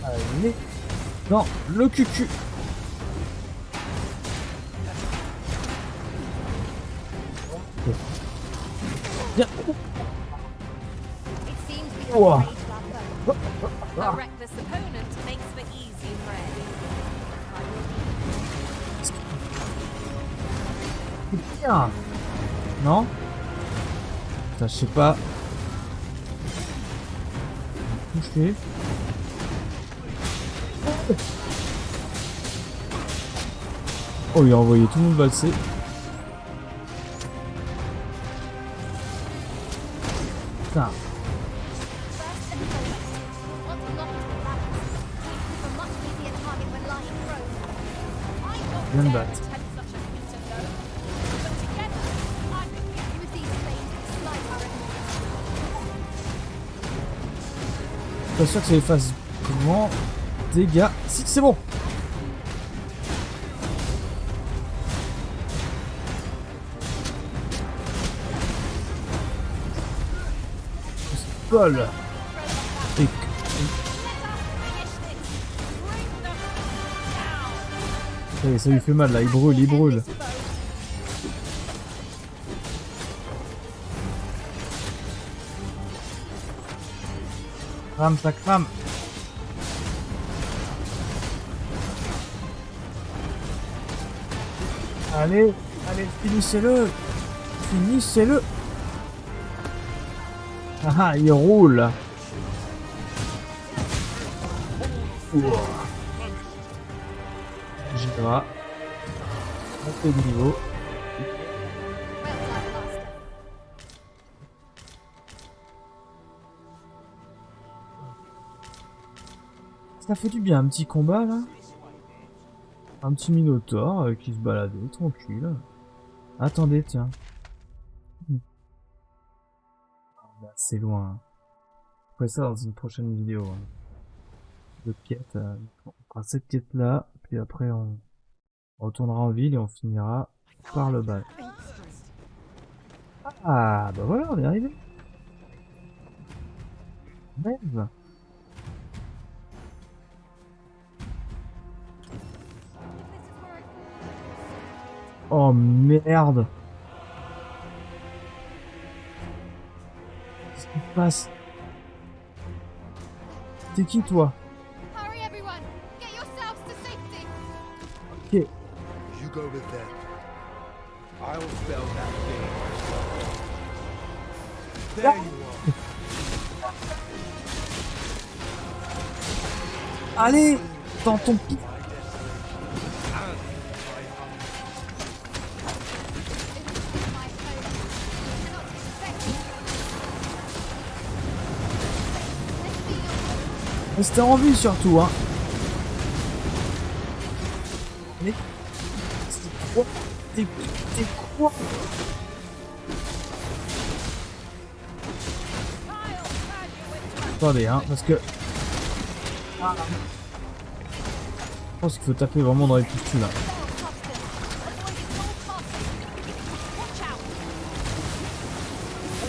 Allez. Non, le cucu. Bien. Wow. A reckless opponent makes for easy prey. Bien. Non? Putain, je sais pas. Touché. Oh, il a envoyé tout le monde valser. Putain. Viens me battre. Pas sûr que ça lui fasse grand dégâts. Si, c'est bon. Bol. Et... ça lui fait mal là, il brûle, il brûle. Crame, ça crame. Allez, allez, finissez-le. Finissez-le. Ah, il roule. J'y vais. On fait le niveau. Ça fait du bien, un petit combat là. Un petit minotaure qui se baladait, tranquille. Attendez, tiens. C'est loin. Je ferai ça dans une prochaine vidéo. de quête. On fera cette quête-là, puis après on retournera en ville et on finira par le bal. Ah, bah voilà, on est arrivé. Merde. Oh merde. Qu'est-ce qui se passe? T'es qui toi? Hurry, everyone! Get yourselves to safety! Ok. You go with them. I'll spell that thing. There you are. Allez, dans ton pied. Restez en vue surtout, hein. Mais c'est quoi? T'es quoi? Attendez, hein, parce que je pense qu'il faut taper vraiment dans les pistons là.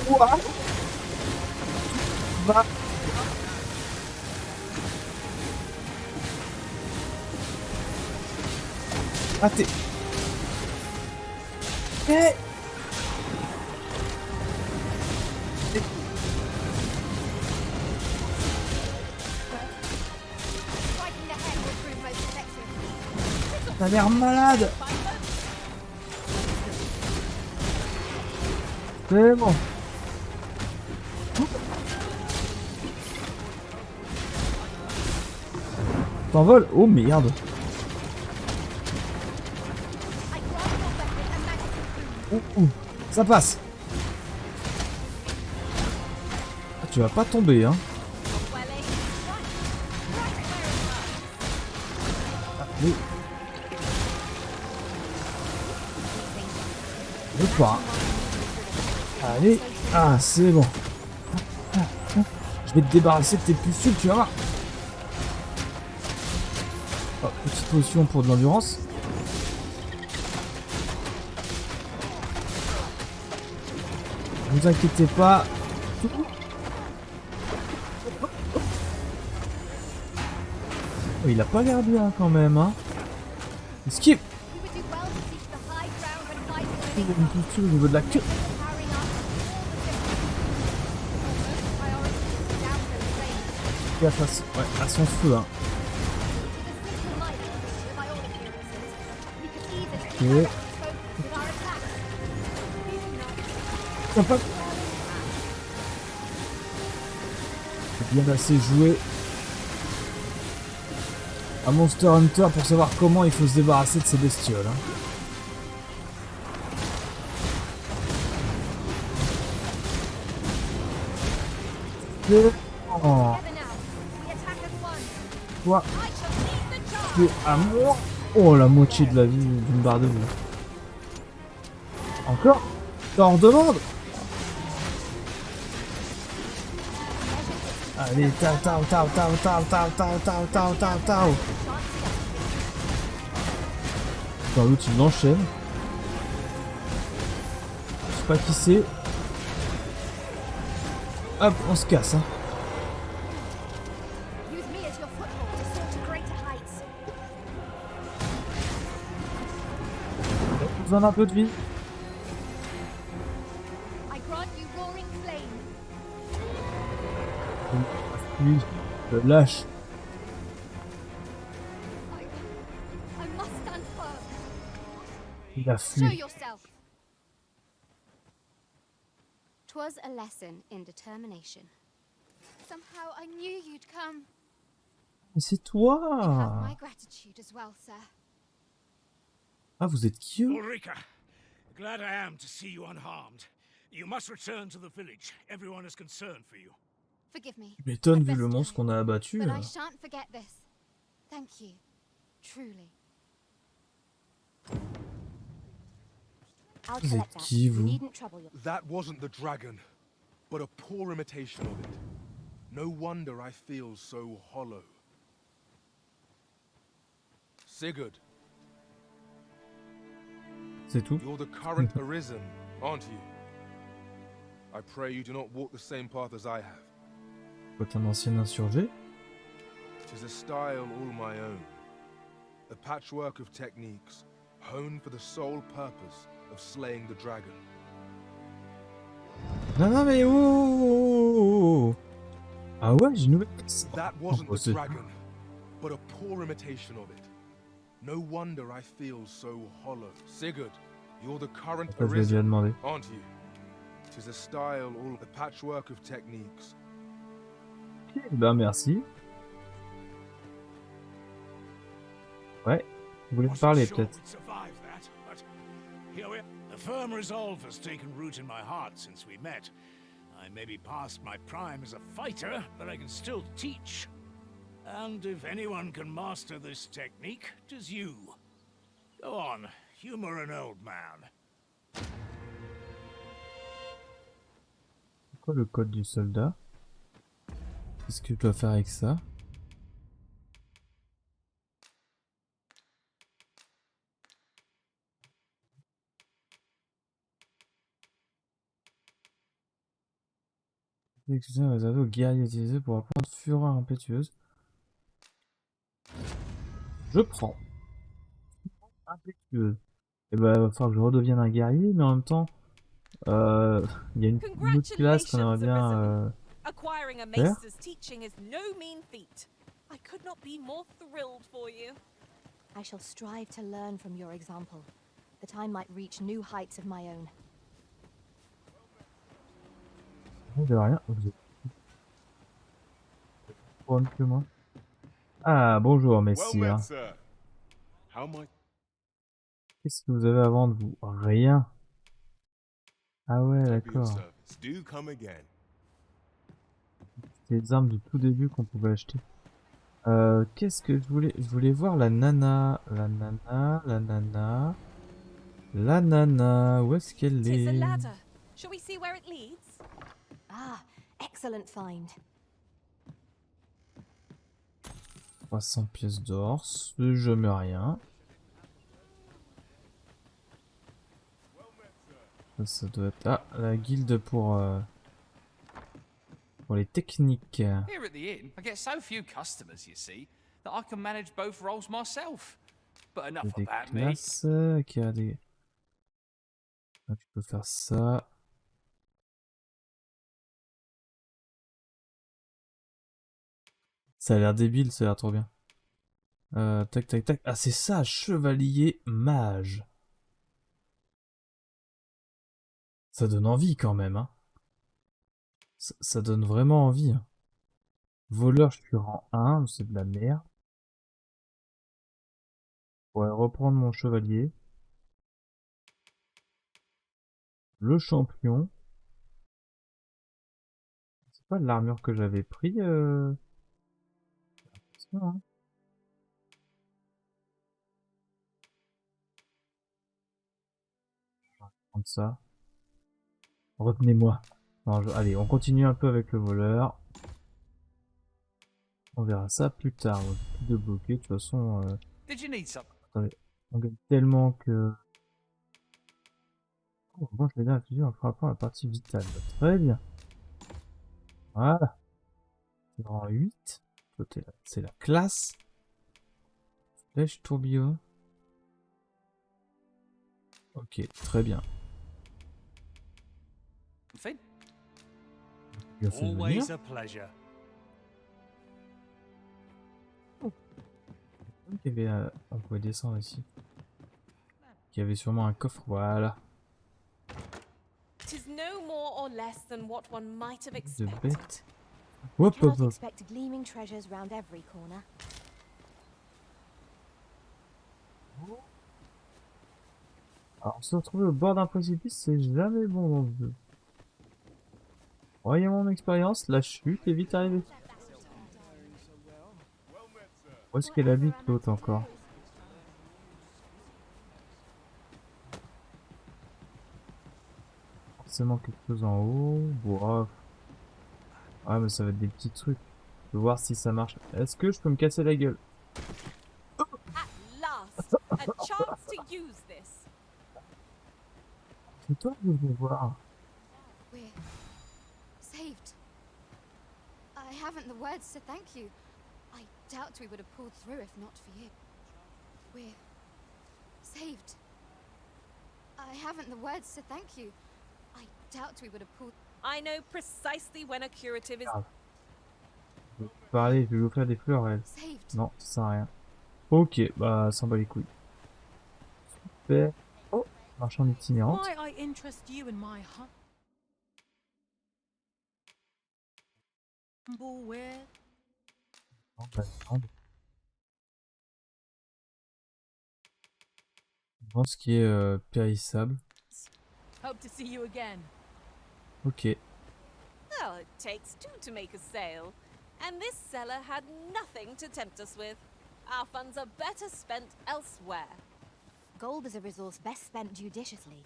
Quoi? Va. Ah t'es... Eh. T'as l'air malade. C'est bon. T'envoles? Oh merde. Ça passe. Ah, tu vas pas tomber, hein. Allez. Je pas. Allez. Ah, c'est bon. Je vais te débarrasser de tes pustules, tu vas voir. Oh, petite potion pour de l'endurance. Ne vous inquiétez pas. Oh, il a pas l'air bien quand même, hein. Esquive. Il y a une posture au niveau de la queue. Il a face, ouais, à son feu, hein. Ok. Pas... C'est bien assez joué à Monster Hunter pour savoir comment il faut se débarrasser de ces bestioles, hein. Oh. Quoi? Tu es à moi? Oh, la moitié de la vie d'une barre de vie. Encore? T'en redemandes? Allez, tao tao tao tao tao tao tao tao tao tao tao. Dans l'autre il l'enchaîne. Je sais pas qui c'est. Hop, on se casse, hein. Besoin d'un peu de vie. Oui, je lâche. Il a fui. 'Twas a lesson in determination. Somehow I knew you'd come. Mais c'est You have toi. my gratitude as well, sir. Ah, vous êtes cute. Ulrika, glad I am to see you unharmed. You must return to the village. Everyone is concerned for you. Forgive me. Tu m'étonnes vu le monstre qu'on a abattu. But I shan't forget this. Thank you. Truly. Vous êtes qui, vous? That wasn't the dragon, but a poor imitation of it. No wonder I feel so hollow. Sigurd. C'est tout. You're the current Arisen, aren't you? I pray you do not walk the same path as I have. T'es un ancien insurgé? Tis a style all my own. A patchwork of techniques, honed for the sole purpose of slaying the dragon. Non, non, mais oh. Ah ouais, j'ai une nouvelle. That wasn't the dragon, but a poor imitation of it. No wonder I feel so hollow. Sigurd, you're the current Je l'ai déjà demandé. aren't you? Tis a style all the patchwork of techniques. Ben merci. Ouais, vous voulez me parler peut-être. A firm resolve has taken root in my heart since we met. I may be past my prime as a fighter, but I can still teach. And if anyone can master this technique, 'tis you. Go on, humor an old man. C'est quoi le code du soldat? Qu'est-ce que je dois faire avec ça? L'exclusion réservée aux guerriers utilisés pour apprendre fureur impétueuse. Je prends. Impétueuse. Et bah, il va falloir que je redevienne un guerrier, mais en même temps, il y a une autre classe qu'on aimerait bien Acquiring a faire. maester's teaching is no mean feat. I could not be more thrilled for you. I shall strive to learn from your example, that I might reach new heights of my own. De rien. Que moi. Ah, bonjour, messire. Qu'est-ce que vous avez à vendre, vous? Rien. Ah ouais, d'accord. C'est les armes du tout début qu'on pouvait acheter. Qu'est-ce que je voulais? Je voulais voir la nana. La nana, la nana. La nana, où est-ce qu'elle est? Shall we see where it leads? Ah, excellent find. 300 pièces d'or, c'est jamais rien. Ça doit être... Ah, la guilde pour les techniques. Here at the inn, I get so few customers, you see, that I can manage both roles myself. But enough Des about me. classes qui a des... Ah, tu peux faire ça. Ça a l'air débile, ça a l'air trop bien. Tac, tac, tac. Ah, c'est ça, chevalier mage. Ça donne envie quand même, hein. Ça donne vraiment envie. Hein. Voleur, je suis rang 1, c'est de la merde. Je pourrais reprendre mon chevalier. Le champion. C'est pas l'armure que j'avais pris. Hein. Je vais prendre ça. Retenez-moi. Allez, on continue un peu avec le voleur. On verra ça plus tard. Plus de bloquer, de toute façon. Attendez, on gagne tellement que... Oh, moi je l'ai bien accusé en frappant la partie vitale. Très bien. Voilà. C'est en 8. C'est la classe. Flèche tourbillon. Ok, très bien. Always a pleasure. Il y avait, on pouvait descendre ici. Il y avait sûrement un coffre, voilà. Tis no more or less than what one might have De expected. bête. Hop, hop, hop. Expect gleaming treasures round every corner. Alors, se retrouver au bord d'un précipice, c'est jamais bon dans ce jeu. Voyez mon expérience, la chute est vite arrivée. Où est-ce qu'elle habite l'autre encore? Forcément quelque chose en haut. Bois. Ouais, mais ça va être des petits trucs. Je vais voir si ça marche. Est-ce que je peux me casser la gueule? At C'est toi que je veux voir. We're saved. I haven't the words to thank you. I doubt we would have pulled through if not for you. We're saved. I haven't the words to thank you. I doubt we would have pulled. I know precisely when a curative is. Je vais vous parler, je vais vous faire des fleurs, elle. Non, ça sert à rien. Ok, bah, s'en bat les couilles. Super. Oh, marchand itinérante. Why I interest you in my humble wear? Non, bah, non. Je pense ce qui est périssable. Hope to see you again. Ok. Well, it takes two to make a sale. And this seller had nothing to tempt us with. Our funds are better spent elsewhere. Gold is a resource best spent judiciously.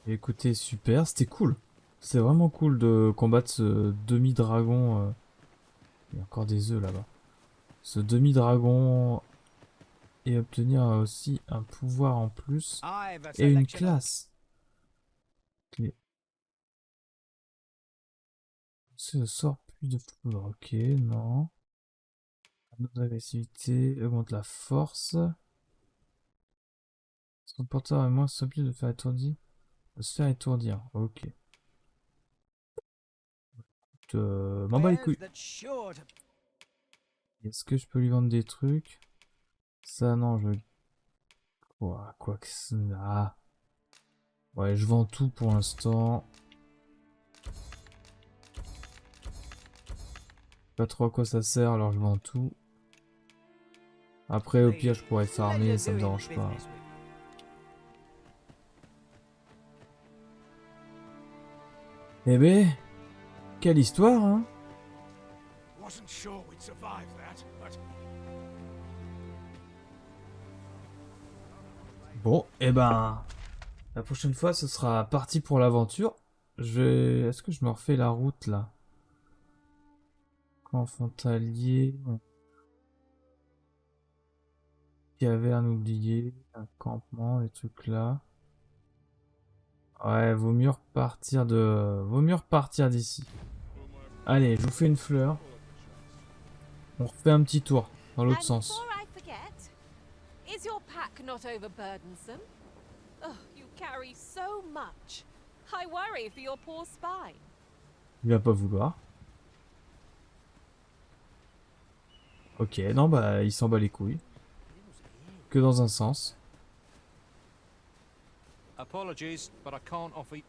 Écoutez, super, c'était cool. C'est vraiment cool de combattre ce demi-dragon. Il y a encore des œufs là-bas. Ce demi-dragon et obtenir aussi un pouvoir en plus et une classe. Clé. Ce sort plus de foudre. Ok, non. Notre agressivité augmente la force. Son porteur est moins souple de faire étourdir. De se faire étourdir. Ok. M'en bats les couilles. Est-ce que je peux lui vendre des trucs? Ça, non, je... quoi que ce... Ah. Ouais, je vends tout pour l'instant. Pas trop à quoi ça sert, alors je vends tout. Après, au pire, je pourrais farmer, ça me dérange pas. Eh ben, quelle histoire, hein? Bon, eh ben, la prochaine fois, ce sera parti pour l'aventure. Est-ce que je me refais la route, là? Camp frontalier... Caverne oubliée, un campement, des trucs là. Ouais, vaut mieux repartir d'ici. Allez, je vous fais une fleur. On refait un petit tour dans l'autre sens. Before I forget, is your pack not overburdensome? Oh, you carry so much. I worry for your poor spine. Il va pas vouloir. Ok, non, bah, il s'en bat les couilles. Que dans un sens. Apologies, but I can't offer.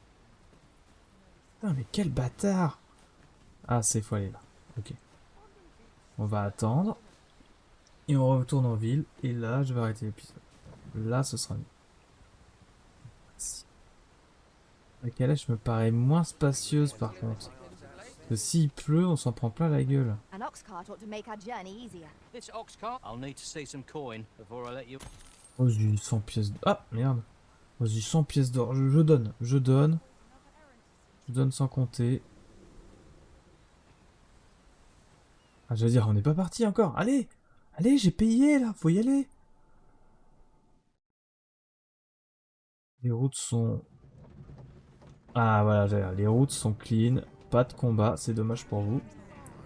Putain, mais quel bâtard! Ah, c'est faut aller là. Ok. On va attendre. Et on retourne en ville. Et là, je vais arrêter l'épisode. Là, ce sera mieux. Merci. La calèche me paraît moins spacieuse par contre. Parce que s'il pleut, on s'en prend plein la gueule. An ox cart ought to make our journey easier. This ox cart, I'll need to see some coin before I let you. Vas-y, 100 pièces d'or. Ah, merde. Vas-y, 100 pièces d'or. Je donne. Je donne. Je donne sans compter. Ah, j'allais dire, on n'est pas parti encore. Allez. Allez, j'ai payé là. Faut y aller. Les routes sont... Ah, voilà, j'allais dire, les routes sont clean. Pas de combat. C'est dommage pour vous.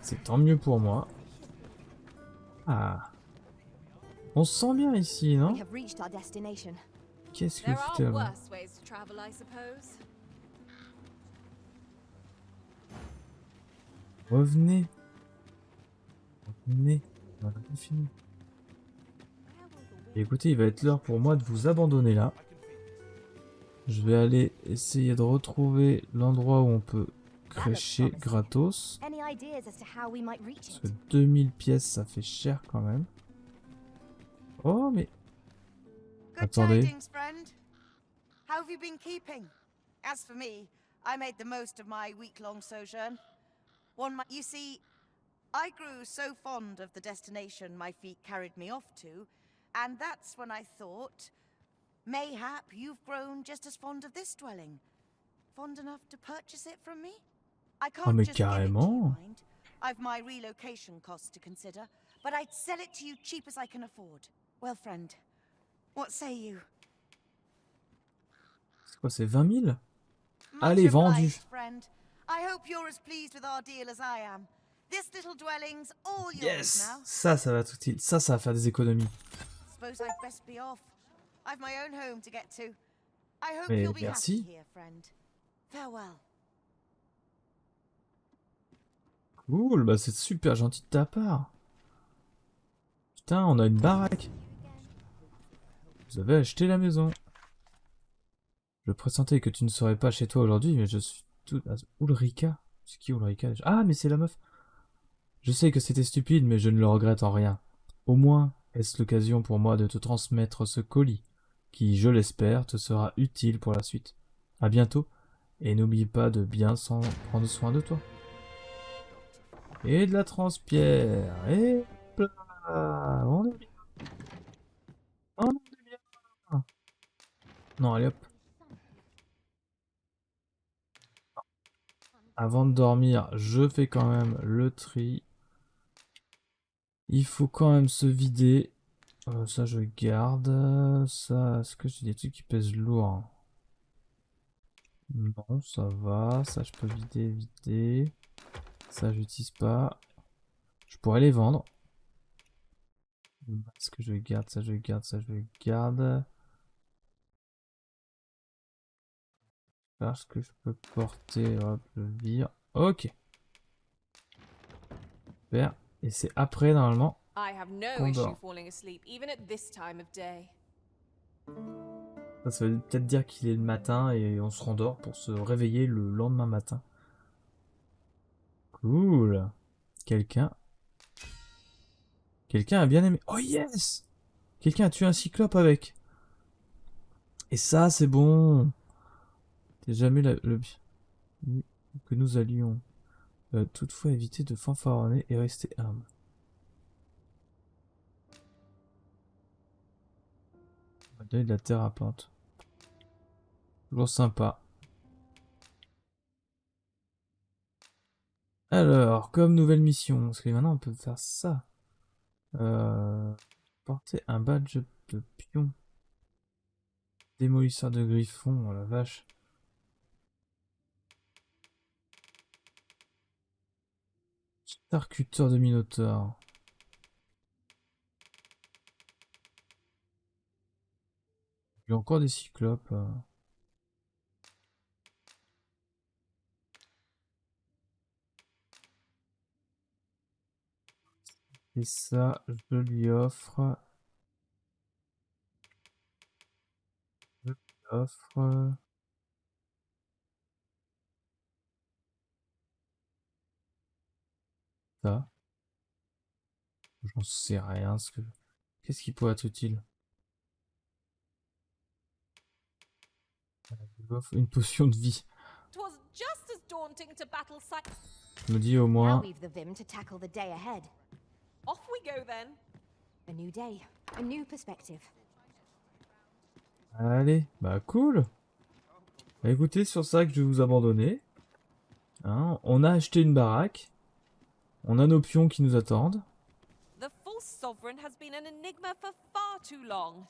C'est tant mieux pour moi. Ah. On se sent bien ici, non? Qu'est-ce que vous foutez là? Revenez. Revenez. On a fini. Et écoutez, il va être l'heure pour moi de vous abandonner là. Je vais aller essayer de retrouver l'endroit où on peut crêcher gratos. Parce que 2000 pièces, ça fait cher quand même. Oh, mais... Attendez. Tidings, friend. How have you been keeping? As for me, I made the most of my week-long sojourn. You see, I grew so fond of the destination my feet carried me off to, and that's when I thought, mayhap you've grown just as fond of this dwelling. Fond enough to purchase it from me? I Oh, can't mais just give it to you, carrément. mind. I've my relocation costs to consider, but I'd sell it to you cheap as I can afford. Well, friend, what say you? C'est quoi, c'est 20 000? Much Allez, vendu. obliged, friend. I hope you're as pleased with our deal as I am. This little dwelling's all yours Yes! now. Ça va être utile. Ça va faire des économies. Suppose I'd best be off. I've my own home to get to. I hope Mais you'll be merci. happy here, friend. Farewell. Cool, bah c'est super gentil de ta part. Putain, on a une baraque. Vous avez acheté la maison. Je pressentais que tu ne serais pas chez toi aujourd'hui, mais je suis tout... Ulrika? C'est qui Ulrika déjà? Ah, mais c'est la meuf. Je sais que c'était stupide, mais je ne le regrette en rien. Au moins, est-ce l'occasion pour moi de te transmettre ce colis, qui, je l'espère, te sera utile pour la suite. À bientôt, et n'oublie pas de bien prendre soin de toi. Et de la transpierre, et... On est bien. On est bien. Non, allez hop. Avant de dormir, je fais quand même le tri. Il faut quand même se vider. Ça, je garde. Ça, est-ce que j'ai des trucs qui pèsent lourd? Non, ça va. Ça, je peux vider. Ça, j'utilise pas. Je pourrais les vendre. Est-ce que je garde? Ça, je garde. Ça, je garde. Parce que je peux porter. Hop, je vire. Ok. Super. Et c'est après, normalement, I have no qu'on issue dort. falling asleep, even at this time of day. Ça veut peut-être dire qu'il est le matin et on se rendort pour se réveiller le lendemain matin. Cool. Quelqu'un a bien aimé. Oh yes! Quelqu'un a tué un cyclope avec. Et ça, c'est bon. C'est jamais le que nous allions. Toutefois, éviter de fanfaronner et rester humble. On va donner de la terre à plante. Toujours sympa. Alors, comme nouvelle mission, parce que maintenant on peut faire ça. Porter un badge de pion. Démolisseur de griffons, oh la vache. Percuteur de minotaure. Il y a encore des cyclopes. Et ça, je lui offre. Je lui offre. Ça. J'en sais rien. Qu'est-ce qui pourrait être utile? Je lui offre une potion de vie. Twas just as daunting to battle Je me dis au moins. Now we've the vim to tackle the day ahead. Off we go then. A new day, a new perspective. Allez, bah cool. Bah, écoutez, sur ça que je vais vous abandonner. Hein, on a acheté une baraque. On a nos pions qui nous attendent. The false sovereign has been an enigma for far too long.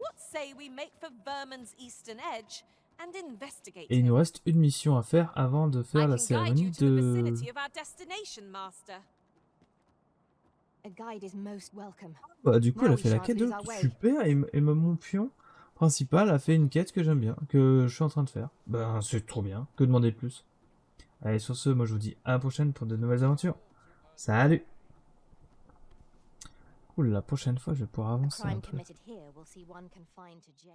What say we make for Vermin's eastern edge and investigate Et il him? nous reste une mission à faire avant de faire la I can guide cérémonie you to the de... vicinity of our destination, master. A guide is most welcome. Bah du coup elle Now a we fait la shan't quête de lose our way. super et mon pion principal a fait une quête que j'aime bien, que je suis en train de faire. Ben c'est trop bien, que demander de plus. Allez sur ce, moi je vous dis à la prochaine pour de nouvelles aventures. Salut. Cool, la prochaine fois je vais pouvoir A avancer un crime peu. committed here will see one confined to jail.